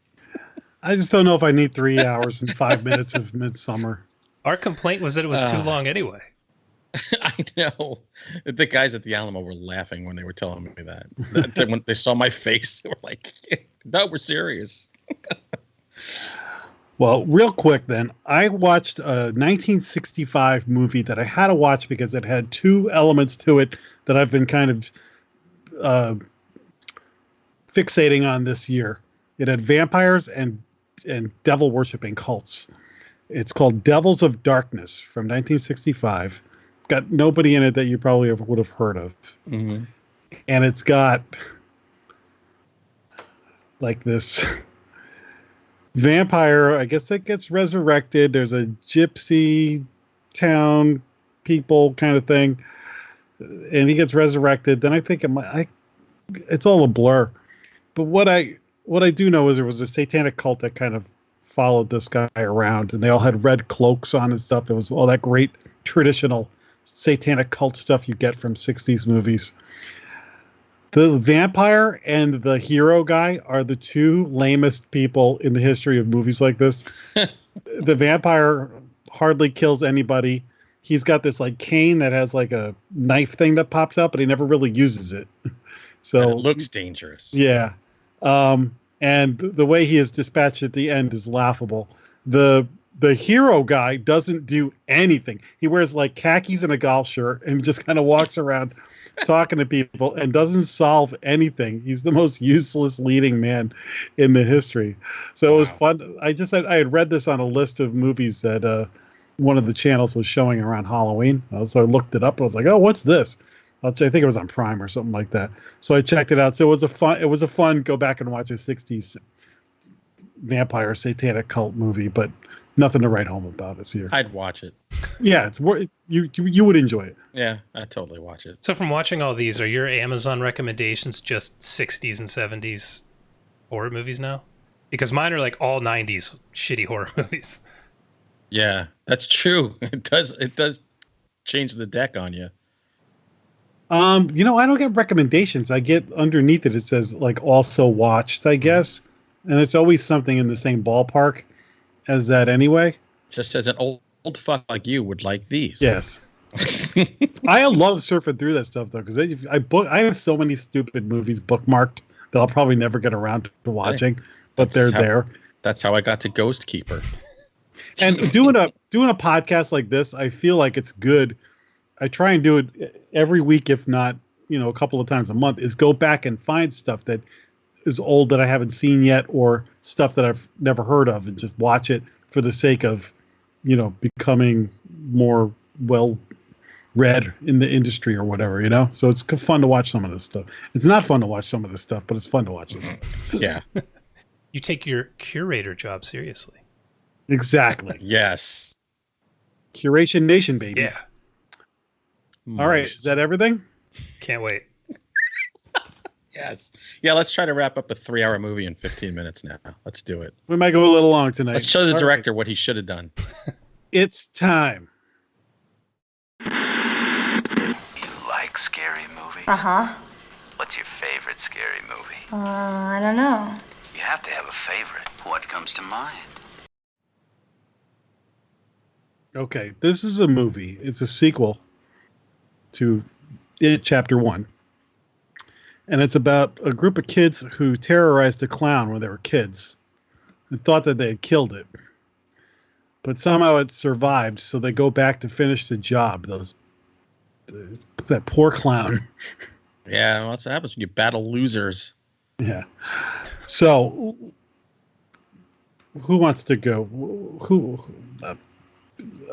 I just don't know if I need 3 hours and 5 minutes of Midsommar. Our complaint was that it was too long anyway. I know. The guys at the Alamo were laughing when they were telling me that. When they saw my face, they were like, no, we're serious. Well, real quick then, I watched a 1965 movie that I had to watch because it had 2 elements to it that I've been kind of fixating on this year. It had vampires and devil worshipping cults. It's called Devils of Darkness from 1965. Got nobody in it that you probably would have heard of. Mm-hmm. And it's got like this vampire, I guess it gets resurrected. There's a gypsy town people kind of thing. And he gets resurrected. Then I think it's all a blur. But what I do know is there was a satanic cult that kind of followed this guy around, and they all had red cloaks on and stuff. It was all that great traditional satanic cult stuff you get from 60s movies. The vampire and the hero guy are the 2 lamest people in the history of movies like this. The vampire hardly kills anybody. he's got this like cane that has like a knife thing that pops out, but he never really uses it. So And it looks dangerous. yeah. And the way he is dispatched at the end is laughable. The hero guy doesn't do anything. He wears like khakis and a golf shirt and just kind of walks around talking to people and doesn't solve anything. He's the most useless leading man in the history. So it was fun. I had read this on a list of movies that one of the channels was showing around Halloween. So I looked it up. I was like, oh, what's this? I think it was on Prime or something like that. So I checked it out. So it was a fun go back and watch a 60s vampire satanic cult movie, but nothing to write home about. I'd watch it. Yeah, it's you would enjoy it. Yeah, I'd totally watch it. So from watching all these, are your Amazon recommendations just 60s and 70s horror movies now? Because mine are like all 90s shitty horror movies. Yeah, that's true. It does change the deck on you. I don't get recommendations. I get underneath it. It says like also watched, I guess, and it's always something in the same ballpark as that anyway. Just as an old fuck like you would like these. Yes. I love surfing through that stuff though, because I have so many stupid movies bookmarked that I'll probably never get around to watching, but they're there. That's how I got to Ghost Keeper. And doing a podcast like this, I feel like it's good. I try and do it every week, if not, a couple of times a month, is go back and find stuff that is old that I haven't seen yet, or stuff that I've never heard of, and just watch it for the sake of, becoming more well read in the industry or whatever, So it's fun to watch some of this stuff. It's not fun to watch some of this stuff, but it's fun to watch this stuff. Yeah. You take your curator job seriously. Exactly. Yes. Curation Nation, baby. Yeah. All right. Is that everything? Can't wait. Yes. Yeah, let's try to wrap up a 3-hour movie in 15 minutes now. Let's do it. We might go a little long tonight. Let's show the director what he should have done. It's time. You like scary movies? Uh-huh. What's your favorite scary movie? I don't know. You have to have a favorite. What comes to mind? Okay, this is a movie. It's a sequel to It Chapter 1. And it's about a group of kids who terrorized a clown when they were kids and thought that they had killed it. But somehow it survived, so they go back to finish the job. That poor clown. Yeah, well, that's what happens when you battle losers. Yeah. So, who wants to go?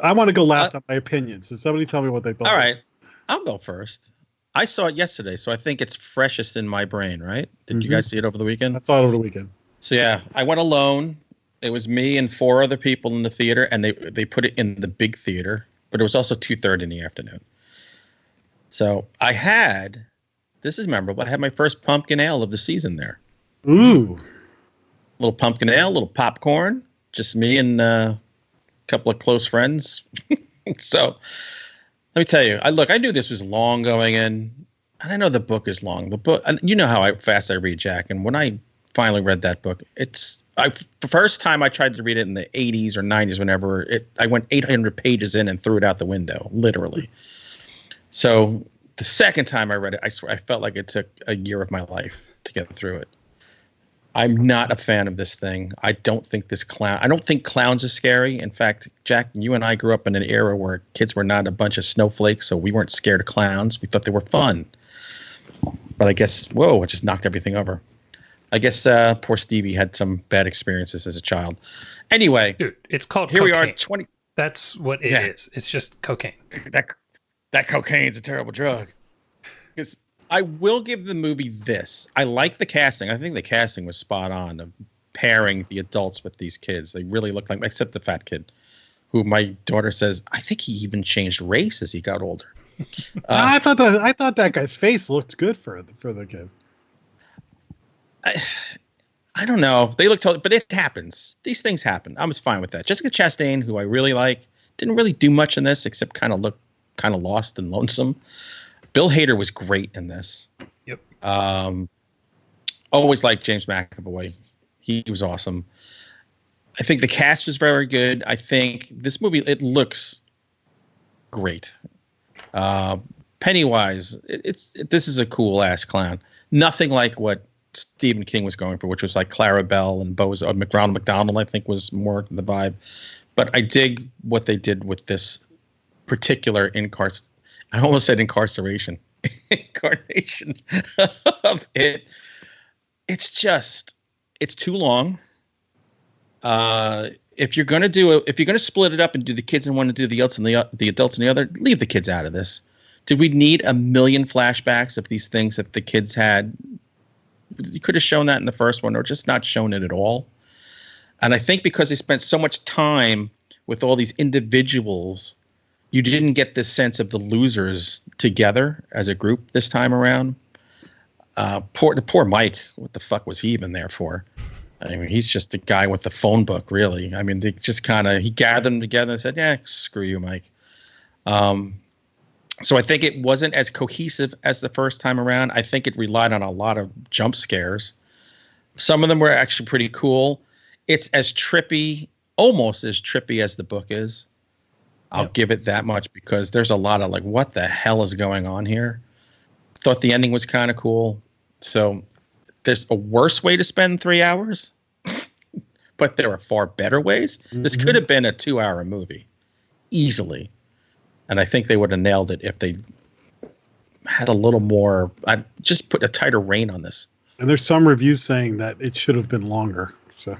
I want to go last on my opinion. So somebody tell me what they thought. All right, I'll go first. I saw it yesterday, so I think it's freshest in my brain, right? Did you guys see it over the weekend? I saw it over the weekend. So yeah, I went alone. It was me and 4 other people in the theater, and they put it in the big theater, but it was also 2:30 in the afternoon. So this is memorable, I had my first pumpkin ale of the season there. Ooh. Little pumpkin ale, little popcorn, just me and a couple of close friends. So let me tell you, I knew this was long going in, and I know the book is long. The book, and you know how fast I read, Jack, and when I finally read that book, the first time I tried to read it in the 80s or 90s, whenever I went 800 pages in and threw it out the window, literally. So the second time I read it, I swear I felt like it took a year of my life to get through it. I'm not a fan of this thing. I don't think clowns are scary. In fact, Jack, you and I grew up in an era where kids were not a bunch of snowflakes, so we weren't scared of clowns. We thought they were fun. But I guess, it just knocked everything over. I guess poor Stevie had some bad experiences as a child. Anyway, dude, it's called here cocaine. We are, 20. That's what it is. It's just cocaine. That cocaine's a terrible drug. Because I will give the movie this. I like the casting. I think the casting was spot on of pairing the adults with these kids. They really look like, except the fat kid, who my daughter says, I think he even changed race as he got older. I thought that guy's face looked good for the kid. I don't know. They look totally, but it happens. These things happen. I was fine with that. Jessica Chastain, who I really like, didn't really do much in this except kind of look kind of lost and lonesome. Bill Hader was great in this. Yep. Always liked James McAvoy. He was awesome. I think the cast was very good. I think this movie, it looks great. Pennywise, this is a cool ass clown. Nothing like what Stephen King was going for, which was like Clarabelle and Ronald McDonald, I think, was more the vibe. But I dig what they did with this particular I almost said incarceration. Incarnation of it. It's too long. If you're gonna split it up and do the kids in one and do the adults in the other, leave the kids out of this. Did we need a million flashbacks of these things that the kids had? You could have shown that in the first one, or just not shown it at all. And I think because they spent so much time with all these individuals, you didn't get this sense of the losers together as a group this time around. Poor Mike, what the fuck was he even there for? I mean, he's just a guy with the phone book, really. I mean, they just he gathered them together and said, yeah, screw you, Mike. So I think it wasn't as cohesive as the first time around. I think it relied on a lot of jump scares. Some of them were actually pretty cool. It's as trippy, almost as trippy as the book is. I'll give it that much, because there's a lot of like, what the hell is going on here? Thought the ending was kind of cool. So there's a worse way to spend 3 hours, but there are far better ways. Mm-hmm. This could have been a 2-hour movie easily. And I think they would have nailed it if they had a little more. I'd just put a tighter rein on this. And there's some reviews saying that it should have been longer. So,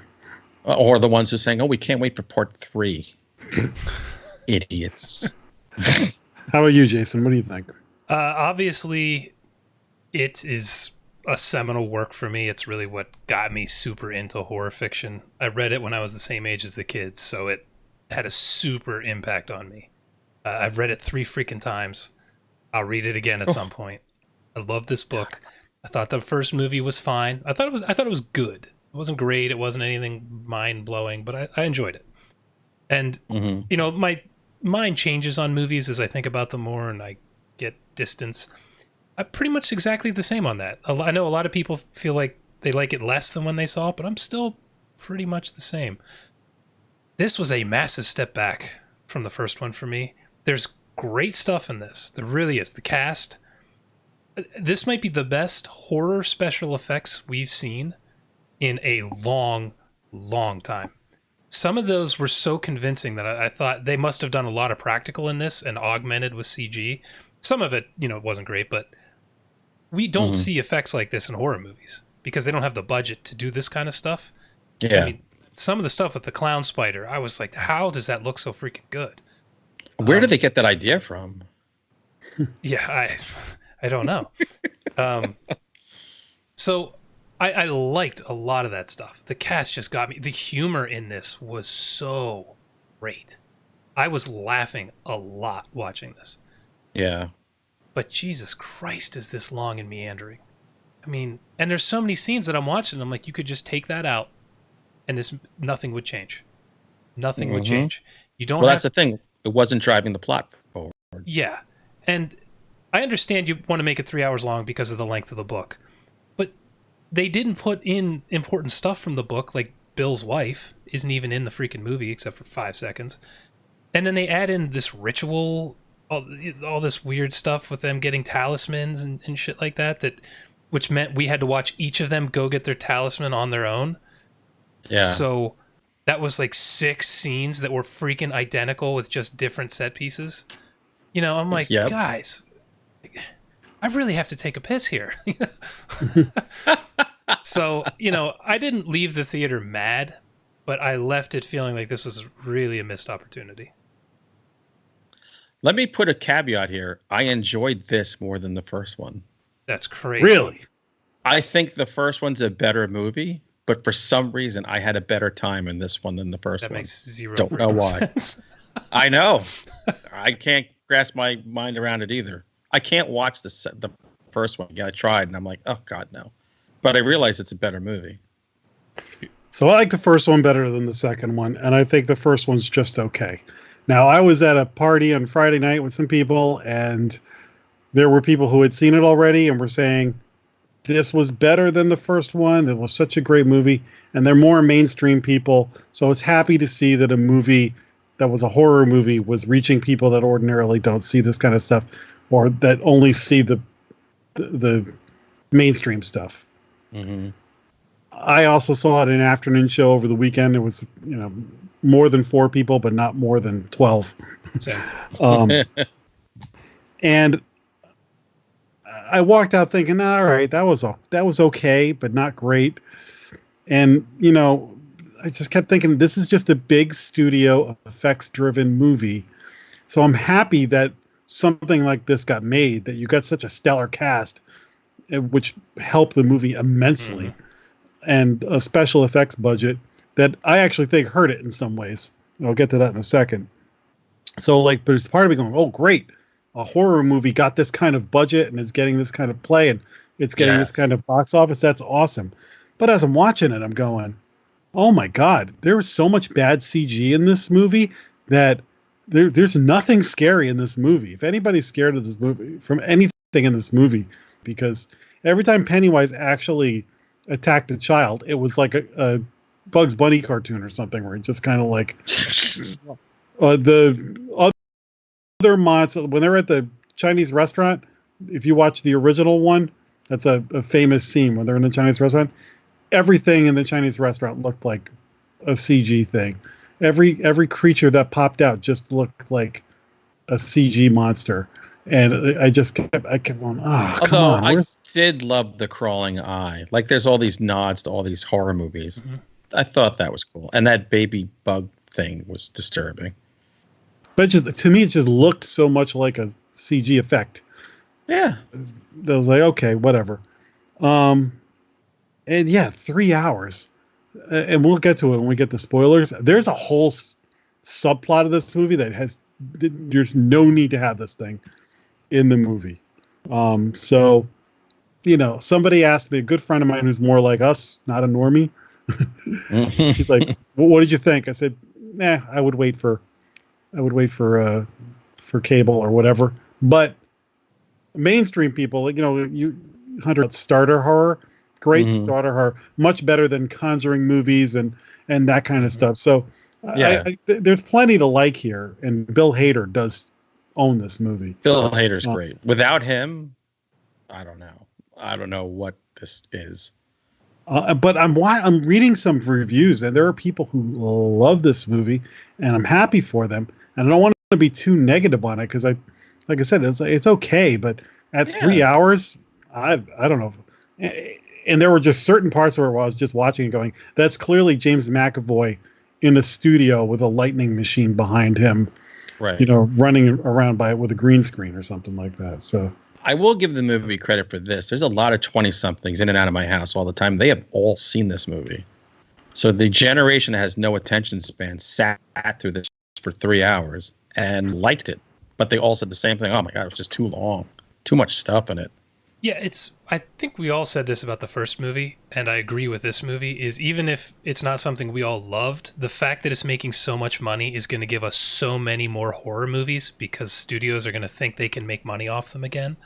or the ones who are saying, "Oh, we can't wait for part 3." Idiots. How about you, Jason? What do you think? Obviously, it is a seminal work for me. It's really what got me super into horror fiction. I read it when I was the same age as the kids, so it had a super impact on me. I've read it 3 freaking times. I'll read it again at some point. I love this book. I thought the first movie was fine. I thought it was good. It wasn't great. It wasn't anything mind blowing, but I enjoyed it. And you know, my mind changes on movies as I think about them more and I get distance. I'm pretty much exactly the same on that. I know a lot of people feel like they like it less than when they saw it, but I'm still pretty much the same. This was a massive step back from the first one for me. There's great stuff in this. There really is. The cast. This might be the best horror special effects we've seen in a long, long time. Some of those were so convincing that I thought they must have done a lot of practical in this and augmented with CG. Some of it, you know, wasn't great, but we don't see effects like this in horror movies because they don't have the budget to do this kind of stuff. Yeah. I mean, some of the stuff with the clown spider, I was like, how does that look so freaking good? Where did they get that idea from? Yeah, I don't know. So I liked a lot of that stuff. The cast just got me. The humor in this was so great. I was laughing a lot watching this. Yeah. But Jesus Christ, is this long and meandering? I mean, and there's so many scenes that I'm watching. I'm like, you could just take that out, and nothing would change. Nothing would change. You don't. Well, that's the thing. It wasn't driving the plot forward. Yeah, and I understand you want to make it 3 hours long because of the length of the book, but they didn't put in important stuff from the book, like Bill's wife isn't even in the freaking movie except for 5 seconds, and then they add in this ritual, all this weird stuff with them getting talismans and shit like that, which meant we had to watch each of them go get their talisman on their own. Yeah. So that was like 6 scenes that were freaking identical with just different set pieces. You know, I'm like, guys, I really have to take a piss here. So, you know, I didn't leave the theater mad, but I left it feeling like this was really a missed opportunity. Let me put a caveat here. I enjoyed this more than the first one. That's crazy. Really? I think the first one's a better movie, but for some reason I had a better time in this one than the first one. That makes zero Don't know why. sense. I know. I can't grasp my mind around it either. I can't watch the first one. Yeah, I tried, and I'm like, oh God, no. But I realize it's a better movie. So I like the first one better than the second one, and I think the first one's just okay. Now, I was at a party on Friday night with some people, and there were people who had seen it already and were saying this was better than the first one. It was such a great movie, and they're more mainstream people. So I was happy to see that a movie that was a horror movie was reaching people that ordinarily don't see this kind of stuff, or that only see the mainstream stuff. Mm-hmm. I also saw it in an afternoon show over the weekend. It was, more than 4 people, but not more than 12. Same. And I walked out thinking, all right, that was okay, but not great. And, I just kept thinking, this is just a big studio effects-driven movie. So I'm happy that something like this got made, that you got such a stellar cast, which helped the movie immensely. Mm-hmm. And a special effects budget that I actually think hurt it in some ways. I'll get to that in a second. So, like, there's part of me going, oh, great. A horror movie got this kind of budget and is getting this kind of play and it's getting this kind of box office. That's awesome. But as I'm watching it, I'm going, oh my God, there was so much bad CG in this movie that there's nothing scary in this movie. If anybody's scared of this movie, from anything in this movie, because every time Pennywise actually attacked a child, it was like a Bugs Bunny cartoon or something where it just kind of like the other monster, when they're at the Chinese restaurant, if you watch the original one, that's a famous scene when they're in the Chinese restaurant. Everything in the Chinese restaurant looked like a CG thing. Every creature that popped out just looked like a CG monster. And I kept going, oh, come on. I did love the crawling eye. Like, there's all these nods to all these horror movies. Mm-hmm. I thought that was cool. And that baby bug thing was disturbing. But to me, it just looked so much like a CG effect. Yeah. I was like, okay, whatever. And yeah, 3 hours. And we'll get to it when we get the spoilers. There's a whole subplot of this movie there's no need to have this thing in the movie. So, somebody asked me, a good friend of mine who's more like us, not a normie. He's like, well, what did you think? I said, I would wait for cable or whatever. But mainstream people, Hunter, starter horror, great starter horror, much better than Conjuring movies and that kind of stuff. So there's plenty to like here, and Bill Hader does own this movie. Bill Hader's great. Without him, I don't know what this is. But I'm reading some reviews, and there are people who love this movie, and I'm happy for them. And I don't want to be too negative on it because, like I said, it's okay. But at 3 hours, I don't know. And there were just certain parts where I was just watching and going, that's clearly James McAvoy in a studio with a lightning machine behind him, right? Running around with a green screen or something like that. So I will give the movie credit for this. There's a lot of 20-somethings in and out of my house all the time. They have all seen this movie. So the generation that has no attention span sat through this for 3 hours and liked it. But they all said the same thing. Oh my God, it was just too long. Too much stuff in it. Yeah, I think we all said this about the first movie, and I agree with this movie, is even if it's not something we all loved, the fact that it's making so much money is going to give us so many more horror movies because studios are going to think they can make money off them again.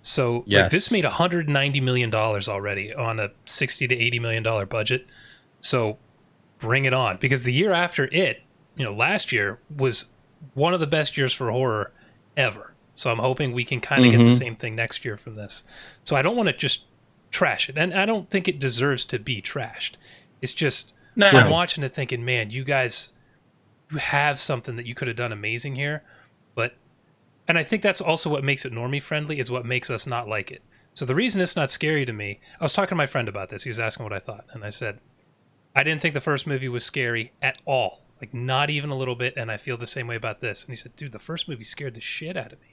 So this made $190 million already on a $60 to $80 million budget. So bring it on. Because the year after it, last year was one of the best years for horror ever. So I'm hoping we can kind of get the same thing next year from this. So I don't want to just trash it. And I don't think it deserves to be trashed. It's just, I'm watching it thinking, man, you guys, you have something that you could have done amazing here. And I think that's also what makes it normie friendly, is what makes us not like it. So the reason it's not scary to me, I was talking to my friend about this. He was asking what I thought. And I said, I didn't think the first movie was scary at all. Like, not even a little bit. And I feel the same way about this. And he said, dude, the first movie scared the shit out of me.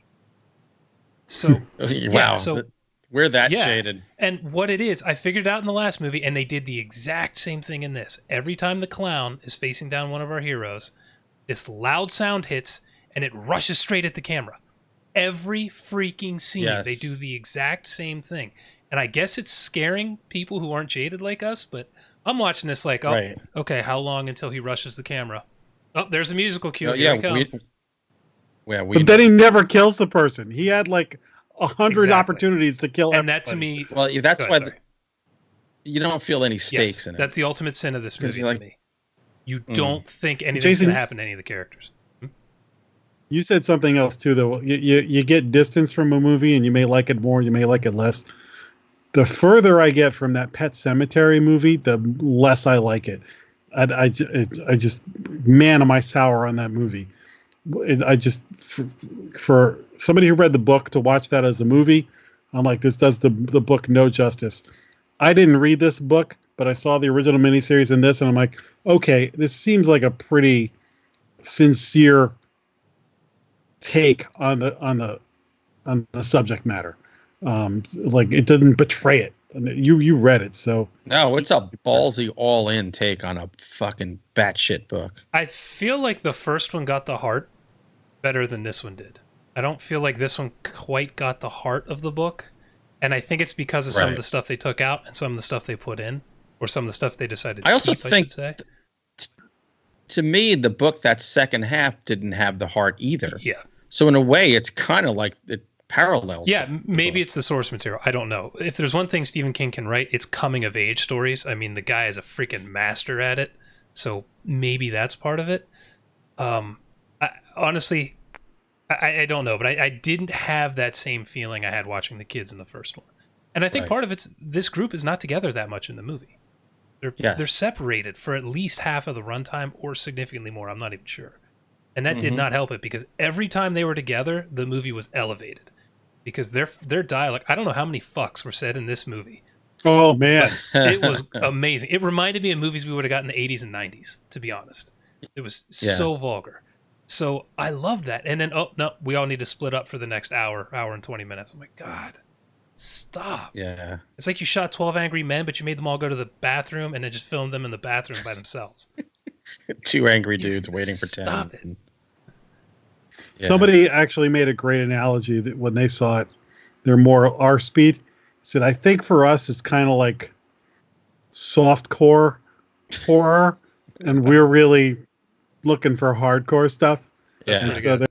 So wow, so we're that jaded. And what it is, I figured it out in the last movie, and they did the exact same thing in this. Every time the clown is facing down one of our heroes, this loud sound hits, and it rushes straight at the camera. Every freaking scene, they do the exact same thing. And I guess it's scaring people who aren't jaded like us, but I'm watching this like, okay, how long until he rushes the camera? Oh, there's a musical cue. But then he never kills the person. He had like 100 opportunities to kill everybody. And that to me... Well, that's why you don't feel any stakes in it. That's the ultimate sin of this movie to me. You don't think anything's Jason, going to happen to any of the characters. You said something else too, though. You get distance from a movie, and you may like it more, you may like it less. The further I get from that Pet Sematary movie, the less I like it. I just, man, am I sour on that movie. I just, for somebody who read the book to watch that as a movie, I'm like, this does the book no justice. I didn't read this book, but I saw the original miniseries in this, and I'm like, okay, this seems like a pretty sincere take on the subject matter. Like it doesn't betray it. You read it, so No, it's a ballsy all-in take on a fucking batshit book. I feel like the first one got the heart better than this one did. I don't feel like this one quite got the heart of the book, and I think it's because of some of the stuff they took out and some of the stuff they put in, or some of the stuff they decided to I also keep, think, I should say. To me, the book, that second half, didn't have the heart either. Yeah. So in a way, it's kind of like it parallels. Yeah, maybe it's the source material. I don't know. If there's one thing Stephen King can write, it's coming of age stories. I mean, the guy is a freaking master at it. So maybe that's part of it. Honestly, I don't know, but I didn't have that same feeling I had watching the kids in the first one. And I think part of it's this group is not together that much in the movie. They're separated for at least half of the runtime or significantly more. I'm not even sure. And that did not help it, because every time they were together, the movie was elevated. Because their dialogue, I don't know how many fucks were said in this movie. Oh, man. It was amazing. It reminded me of movies we would have gotten in the 80s and 90s, to be honest. It was so vulgar. So I love that. And then, oh, no, we all need to split up for the next hour and 20 minutes. I'm like, God, stop. Yeah. It's like you shot 12 Angry Men, but you made them all go to the bathroom and then just filmed them in the bathroom by themselves. Two angry dudes waiting for 10. Stop it. Yeah. Somebody actually made a great analogy that when they saw it, they're more our speed. He said, I think for us, it's kind of like softcore horror, and we're really looking for hardcore stuff. Yeah. So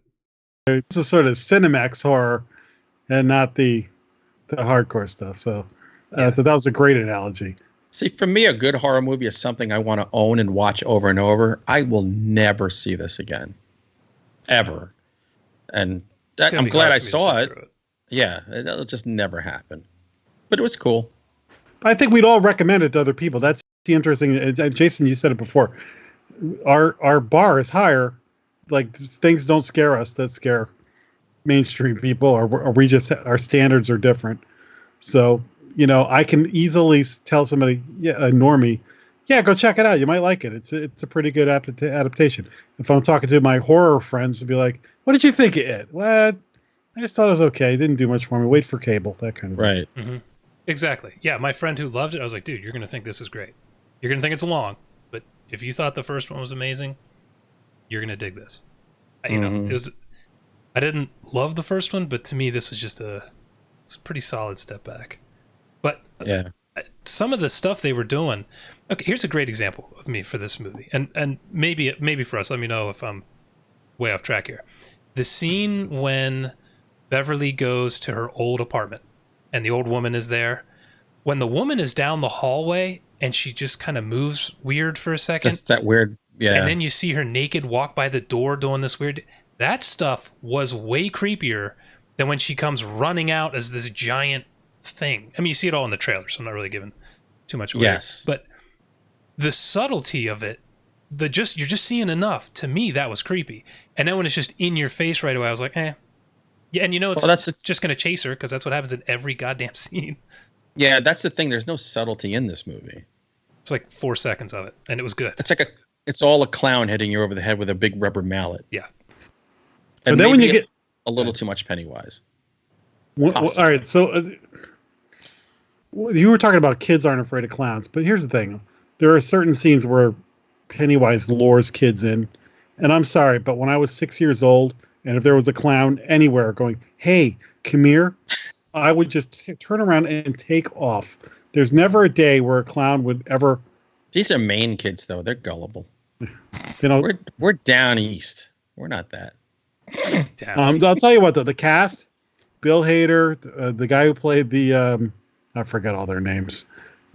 it's a sort of Cinemax horror and not the hardcore stuff. So I thought that was a great analogy. See, for me, a good horror movie is something I want to own and watch over and over. I will never see this again. Ever. And I'm glad I saw it. Yeah, it'll just never happen. But it was cool. I think we'd all recommend it to other people. That's the interesting. Jason, you said it before. Our bar is higher. Like, things don't scare us that scare mainstream people, or we just, our standards are different. So, I can easily tell somebody, a normie, go check it out. You might like it. It's a pretty good adaptation. If I'm talking to my horror friends, to be like, what did you think of it? Well, I just thought it was okay. It didn't do much for me. Wait for cable, that kind of thing. Mm-hmm. Exactly. Yeah, my friend who loved it, I was like, dude, you're going to think this is great. You're going to think it's long, but if you thought the first one was amazing, you're going to dig this. It was. I didn't love the first one, but to me, this was just it's a pretty solid step back. But some of the stuff they were doing. Okay, here's a great example of me for this movie, and maybe for us. Let me know if I'm way off track here. The scene when Beverly goes to her old apartment and the old woman is there. When the woman is down the hallway and she just kind of moves weird for a second. Just that weird, And then you see her naked walk by the door doing this weird. That stuff was way creepier than when she comes running out as this giant thing. I mean, you see it all in the trailer, so I'm not really giving too much away. Yes. But the subtlety of it, you're just seeing enough. To me, that was creepy. And then when it's just in your face right away, I was like, eh. Yeah, and it's just going to chase her, because that's what happens in every goddamn scene. Yeah, that's the thing. There's no subtlety in this movie. It's like 4 seconds of it, and it was good. It's all a clown hitting you over the head with a big rubber mallet. Yeah. And but then when you get a little too much Pennywise. All right, so you were talking about kids aren't afraid of clowns, but here's the thing. There are certain scenes where Pennywise lures kids in, and I'm sorry, but when I was 6 years old, and if there was a clown anywhere going, hey, come here, I would just turn around and take off. There's never a day where a clown would ever... These are Maine kids, though. They're gullible. We're down east. We're not that. I'll tell you what, though. The cast, Bill Hader, the guy who played the... I forget all their names.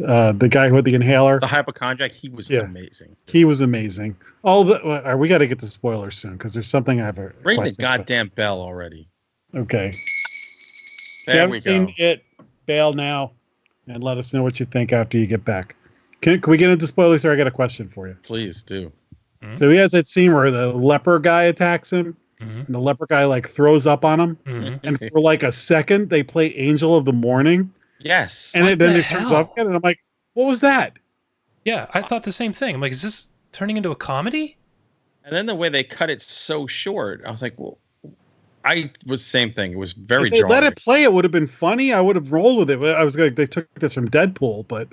the guy who had the inhaler. The hypochondriac, he was amazing. He was amazing. We got to get to spoilers soon because there's something I have a Ring the question goddamn bell already. Okay. There if you haven't seen it, bail now and let us know what you think after you get back. Can we get into spoilers, or I got a question for you? Please do. Mm-hmm. So he has that scene where the leper guy attacks him, and the leper guy like throws up on him, and for like a second they play "Angel of the Morning." Yes, and then it turns off again, and I'm like, "What was that?" Yeah, I thought the same thing. I'm like, is this turning into a comedy? And then the way they cut it so short, I was like, well, I was same thing. It was very. If they let it play, it would have been funny. I would have rolled with it. I was like, they took this from Deadpool, but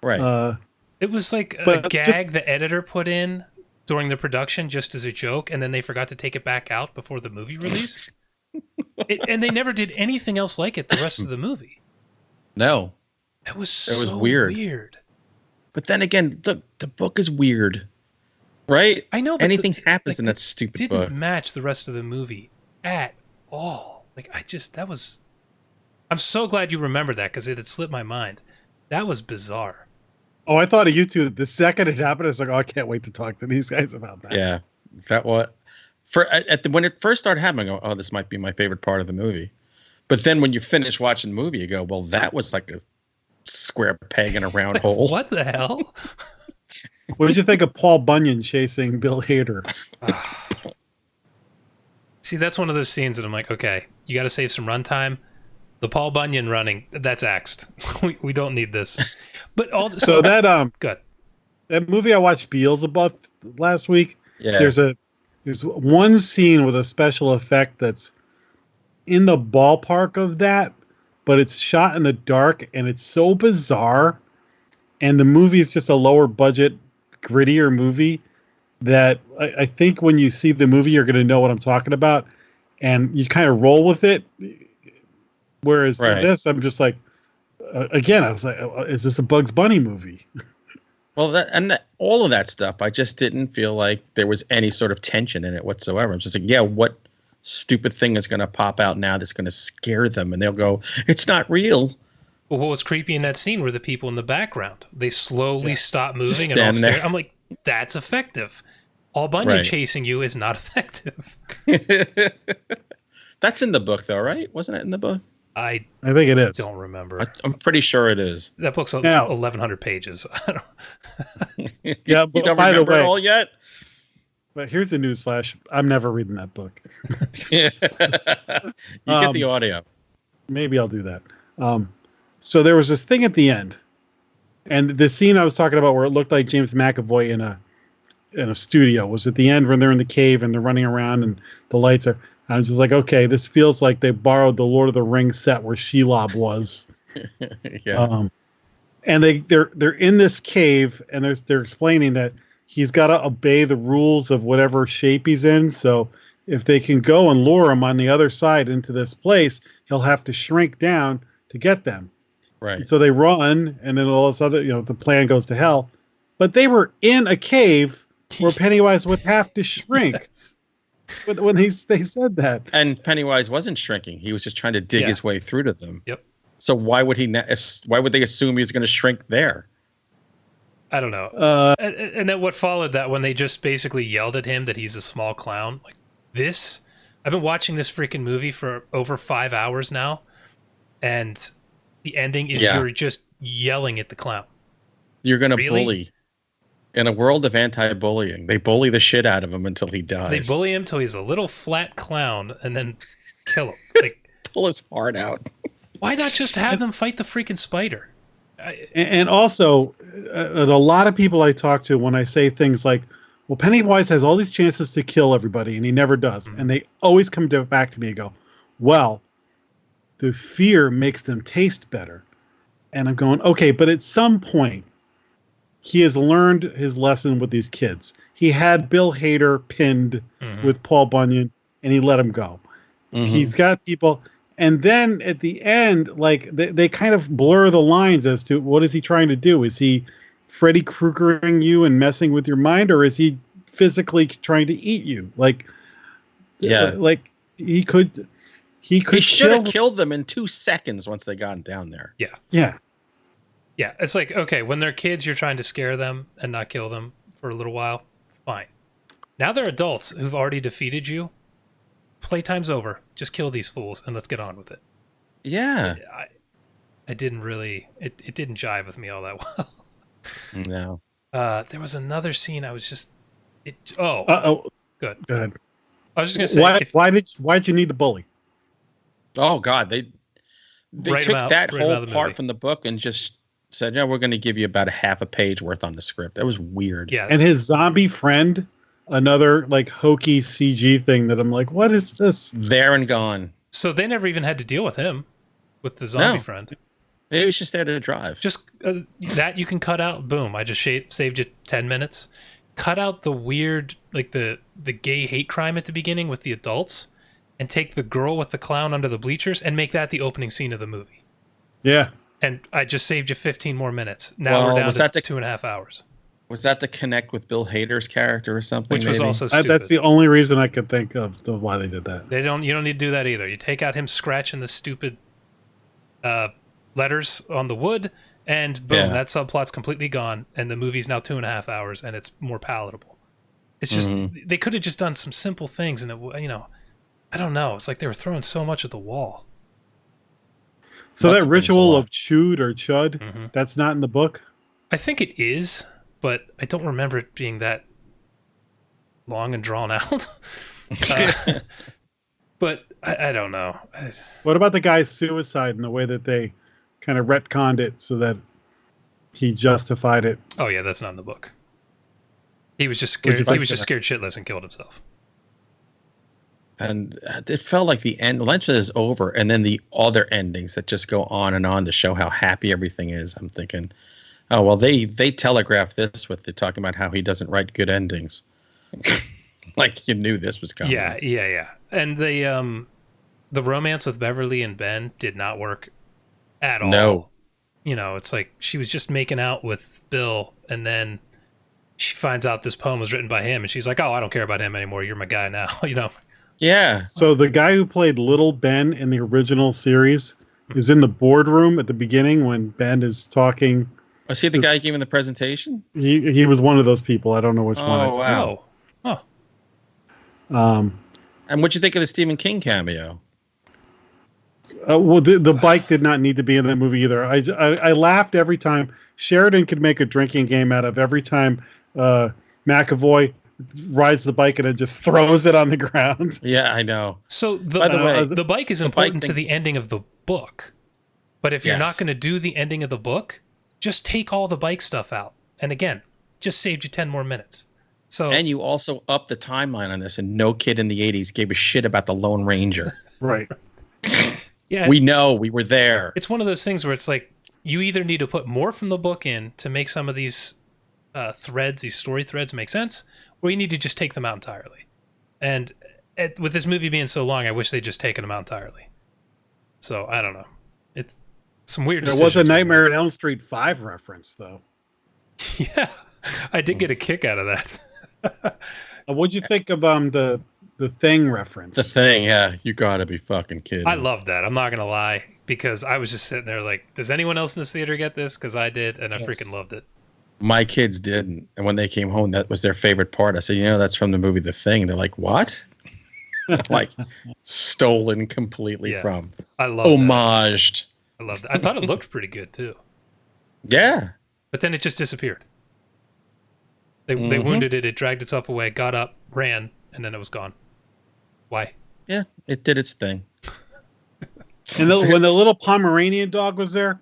right. It was like a gag the editor put in during the production just as a joke, and then they forgot to take it back out before the movie release. And they never did anything else like it the rest of the movie. No. It was so weird. But then again, look, the book is weird. Right? I know, but anything happens in that stupid book. It didn't match the rest of the movie at all. Like, I'm so glad you remembered that because it had slipped my mind. That was bizarre. Oh, I thought of you too. The second it happened, I was like, "Oh, I can't wait to talk to these guys about that." Yeah, that was when it first started happening. I go, "Oh, this might be my favorite part of the movie." But then when you finish watching the movie, you go, "Well, that was like a square peg in a round hole." What the hell? What did you think of Paul Bunyan chasing Bill Hader? See, that's one of those scenes that I'm like, okay, you got to save some runtime. The Paul Bunyan running, that's axed. we don't need this. But so that good. That movie I watched Beelzebub last week. Yeah. There's one scene with a special effect that's in the ballpark of that, but it's shot in the dark and it's so bizarre. And the movie is just a lower budget, grittier movie that I think when you see the movie, you're going to know what I'm talking about, and you kind of roll with it. Whereas this, I'm just like, again, I was like, is this a Bugs Bunny movie? Well, all of that stuff, I just didn't feel like there was any sort of tension in it whatsoever. I'm just like, yeah, what stupid thing is going to pop out now that's going to scare them? And they'll go, it's not real. Well, what was creepy in that scene were the people in the background. They slowly stop moving and all stare. I'm like, that's effective. Paul Bunyan chasing you is not effective. That's in the book, though, right? Wasn't it in the book? I think it is. Don't remember. I'm pretty sure it is. That book's 1,100 pages. Yeah, but you don't by remember the way, it all yet? But here's the newsflash: I'm never reading that book. You get the audio. Maybe I'll do that. So there was this thing at the end, and the scene I was talking about where it looked like James McAvoy in a studio was at the end when they're in the cave and they're running around and the lights are. I was just like, okay, this feels like they borrowed the Lord of the Rings set where Shelob was. Yeah. And they're in this cave and they're explaining that he's got to obey the rules of whatever shape he's in. So if they can go and lure him on the other side into this place, he'll have to shrink down to get them. Right. So they run, and then all this other, the plan goes to hell. But they were in a cave where Pennywise would have to shrink. Yes. When they said that, and Pennywise wasn't shrinking; he was just trying to dig his way through to them. Yep. So why would Why would they assume he's going to shrink there? I don't know. And then what followed that when they just basically yelled at him that he's a small clown. Like this, I've been watching this freaking movie for over 5 hours now, and the ending is you're just yelling at the clown. You're going to bully. In a world of anti-bullying, they bully the shit out of him until he dies. They bully him till he's a little flat clown and then kill him. Like, pull his heart out. Why not just have them fight the freaking spider? And also, a lot of people I talk to, when I say things like, well, Pennywise has all these chances to kill everybody, and he never does. Mm-hmm. And they always come back to me and go, well, the fear makes them taste better. And I'm going, okay, but at some point, he has learned his lesson with these kids. He had Bill Hader pinned with Paul Bunyan, and he let him go. Mm-hmm. He's got people... And then at the end, like they kind of blur the lines as to what is he trying to do? Is he Freddy Kruegering you and messing with your mind, or is he physically trying to eat you? Like, like he should have killed them in 2 seconds once they got down there. Yeah, yeah. Yeah, it's like, okay, when they're kids, you're trying to scare them and not kill them for a little while. Fine. Now they're adults who've already defeated you. Playtime's over. Just kill these fools and let's get on with it. Yeah. I didn't really... It didn't jive with me all that well. No. There was another scene I was just... Good. Go ahead. I was just going to say... Why'd you need the bully? Oh God, they took that whole part from the book and just said, "Yeah, we're going to give you about a half a page worth on the script." That was weird. Yeah. And his zombie friend, another like hokey CG thing that I'm like, what is this? There and gone. So they never even had to deal with him, with the zombie friend. Maybe it's just there to drive. Just that you can cut out. Boom! I just saved you 10 minutes. Cut out the weird, like the gay hate crime at the beginning with the adults, and take the girl with the clown under the bleachers and make that the opening scene of the movie. Yeah. And I just saved you 15 more minutes. Now we're down to 2.5 hours. Was that the connect with Bill Hader's character or something? Which was also stupid. That's the only reason I could think of why they did that. You don't need to do that either. You take out him scratching the stupid letters on the wood, and boom, that subplot's completely gone, and the movie's now 2.5 hours, and it's more palatable. It's just they could have just done some simple things, and I don't know. It's like they were throwing so much at the wall. So that ritual of chewed or chud, that's not in the book? I think it is, but I don't remember it being that long and drawn out. But I don't know. What about the guy's suicide and the way that they kind of retconned it so that he justified it? Oh yeah, that's not in the book. He was just scared. He was just scared shitless and killed himself. And it felt like the end. Lunch is over, and then the other endings that just go on and on to show how happy everything is. I'm thinking, oh well, they telegraphed this with talking about how he doesn't write good endings. Like you knew this was coming. Yeah. And the romance with Beverly and Ben did not work at all. No. It's like she was just making out with Bill, and then she finds out this poem was written by him, and she's like, "Oh, I don't care about him anymore. You're my guy now." Yeah. So the guy who played Little Ben in the original series is in the boardroom at the beginning when Ben is talking. Was he the guy giving the presentation? He was one of those people. I don't know which one. Oh, wow. Oh. And what'd you think of the Stephen King cameo? Well, the bike did not need to be in that movie either. I laughed every time. Sheridan could make a drinking game out of every time McAvoy rides the bike and it just throws it on the ground. Yeah, I know. So By the way, the bike is important to the ending of the book. But if you're not going to do the ending of the book, just take all the bike stuff out. And again, just saved you 10 more minutes. So and you also upped the timeline on this, and no kid in the 80s gave a shit about the Lone Ranger. Right. Yeah. We know, we were there. It's one of those things where it's like you either need to put more from the book in to make some of these these story threads make sense, or you need to just take them out entirely. And with this movie being so long, I wish they'd just taken them out entirely. So I don't know. It's some weird decisions. There was a Nightmare on Elm Street 5 reference, though. Yeah, I did get a kick out of that. What'd you think of the Thing reference? The Thing, yeah. You gotta be fucking kidding. I loved that. I'm not gonna lie, because I was just sitting there like, does anyone else in this theater get this? Because I did, and I freaking loved it. My kids didn't, and when they came home, that was their favorite part. I said, that's from the movie The Thing. They're like, what? Like, stolen completely from. I love homaged. I loved it. I thought it looked pretty good too. Yeah. But then it just disappeared. They wounded it. It dragged itself away, got up, ran, and then it was gone. Why? Yeah, it did its thing. And when the little Pomeranian dog was there,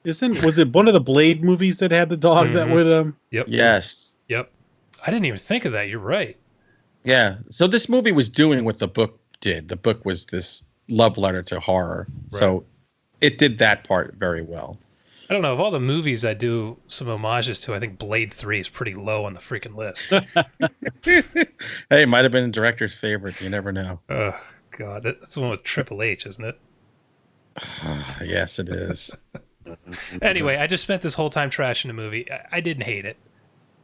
was it one of the Blade movies that had the dog that would Yep. Yes. Yep. I didn't even think of that. You're right. Yeah. So this movie was doing what the book did. The book was this love letter to horror. Right. So it did that part very well. I don't know. Of all the movies I do some homages to, I think Blade 3 is pretty low on the freaking list. Hey, it might have been a director's favorite. You never know. Oh, God. That's the one with Triple H, isn't it? Yes, it is. Anyway, I just spent this whole time trashing the movie. I didn't hate it.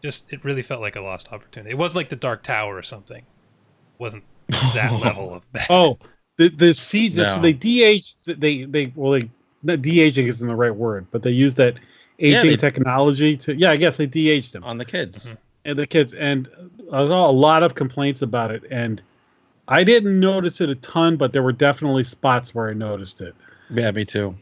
Just, it really felt like a lost opportunity. It wasn't like The Dark Tower or something. It wasn't that level of bad. Oh, the season. No. So they de-aged. Not de-aging isn't the right word, but they used that aging technology to. Yeah, I guess they de-aged him on the kids. Mm-hmm. And the kids, and I saw a lot of complaints about it, and I didn't notice it a ton, but there were definitely spots where I noticed it. Yeah, me too.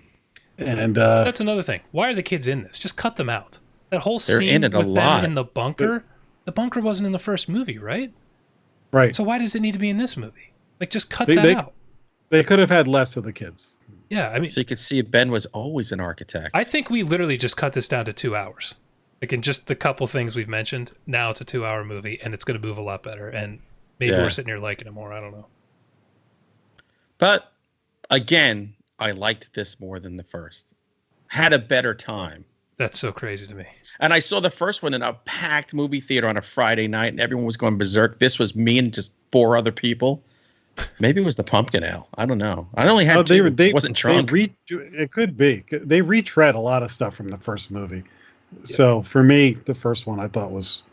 And that's another thing. Why are the kids in this? Just cut them out. That whole They're scene in it a with lot. them in the bunker. The bunker wasn't in the first movie, right? right, So why does it need to be in this movie? Like, just cut that out. they could have had less of the kids. Yeah, I mean, So you could see Ben was always an architect. I think we literally just cut this down to 2 hours. Like, in just the couple things we've mentioned, now it's a 2-hour movie, and it's going to move a lot better. And maybe we're sitting here liking it more. I don't know. But again, I liked this more than the first. Had a better time. That's so crazy to me. And I saw the first one in a packed movie theater on a Friday night, and everyone was going berserk. This was me and just 4 other people. Maybe it was the pumpkin ale. I don't know. I only had 2. It wasn't drunk. It could be. They retread a lot of stuff from the first movie. So for me, the first one I thought was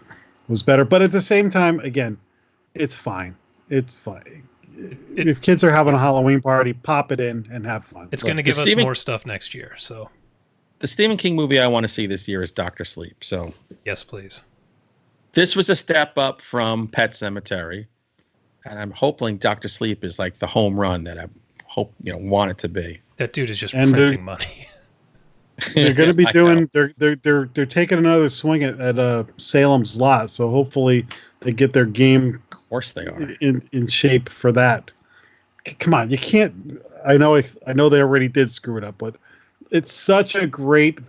better. But at the same time, again, it's fine. It's fine. If kids are having a Halloween party, pop it in and have fun. It's going to give us more stuff next year. So the Stephen King movie I want to see this year is Dr. Sleep. So yes, please. This was a step up from Pet Sematary. And I'm hoping Dr. Sleep is like the home run that I want it to be. That dude is just printing money. They're going to be doing. They're taking another swing at Salem's Lot. So hopefully they get their game. Of course they are in shape for that. Come on, you can't. I know they already did screw it up, but it's such a great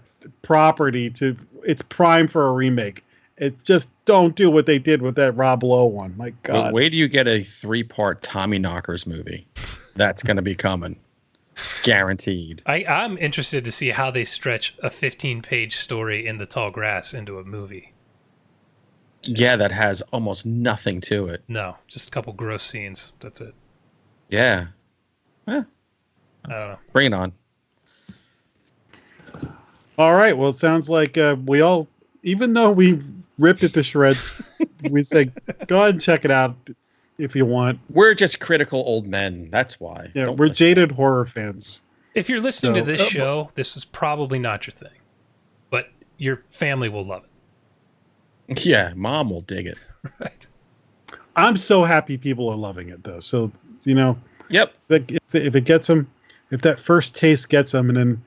property to. It's prime for a remake. It just don't do what they did with that Rob Lowe one. My God. Wait till you get a 3-part Tommy Knockers movie. That's going to be coming. Guaranteed. I'm interested to see how they stretch a 15-page story in the tall grass into a movie. Yeah, that has almost nothing to it. No, just a couple gross scenes. That's it. Yeah. I don't know. Bring it on. All right. Well, it sounds like we all, even though we ripped it to shreds, we say, go ahead and check it out if you want. We're just critical old men. That's why. Yeah, we're jaded horror fans. If you're listening to this show, this is probably not your thing, but your family will love it. Yeah, mom will dig it. Right. I'm so happy people are loving it, though. So, Yep. If it gets them, if that first taste gets them, and then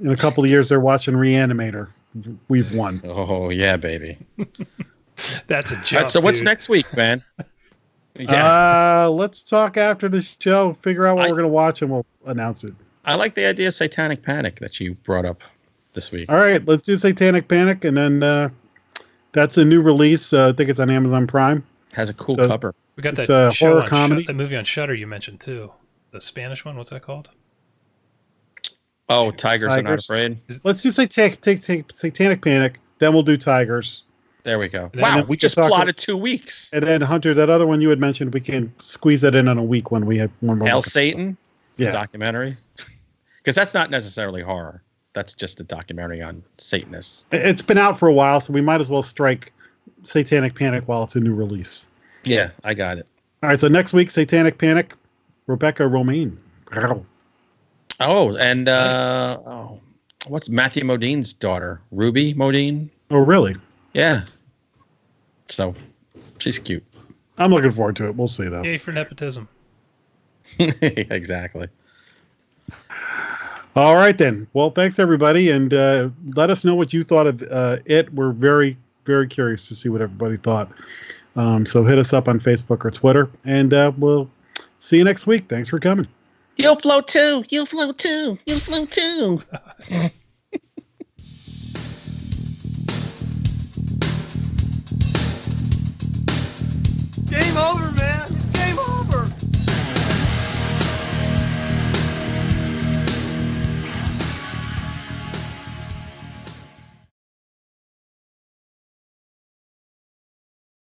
in a couple of years they're watching Reanimator, we've won. Oh, yeah, baby. That's a joke. So what's next week, man? Yeah. Let's talk after the show, figure out what we're going to watch, and we'll announce it. I like the idea of Satanic Panic that you brought up this week. All right, let's do Satanic Panic, and then that's a new release. I think it's on Amazon Prime. Has a cool cover. We got that show horror on comedy. The movie on Shudder you mentioned too. The Spanish one. What's that called? Oh, Tigers Are Not Afraid. Let's do Satanic Panic. Then we'll do Tigers. There we go. And Wow, we just plotted 2 weeks. And then Hunter, that other one you had mentioned, we can squeeze that in on a week when we have one more. Hail Satan, yeah, documentary, because that's not necessarily horror. That's just a documentary on Satanists. It's been out for a while, so we might as well strike Satanic Panic while it's a new release. Yeah, I got it. All right, so next week, Satanic Panic, Rebecca Romijn. Oh, and what's Matthew Modine's daughter? Ruby Modine? Oh, really? Yeah. So she's cute. I'm looking forward to it. We'll see, though. Yay for nepotism. Exactly. All right, then. Well, thanks, everybody. And let us know what you thought of it. We're very, very curious to see what everybody thought. So hit us up on Facebook or Twitter. And we'll see you next week. Thanks for coming. You'll float too. You'll float too. You'll float too.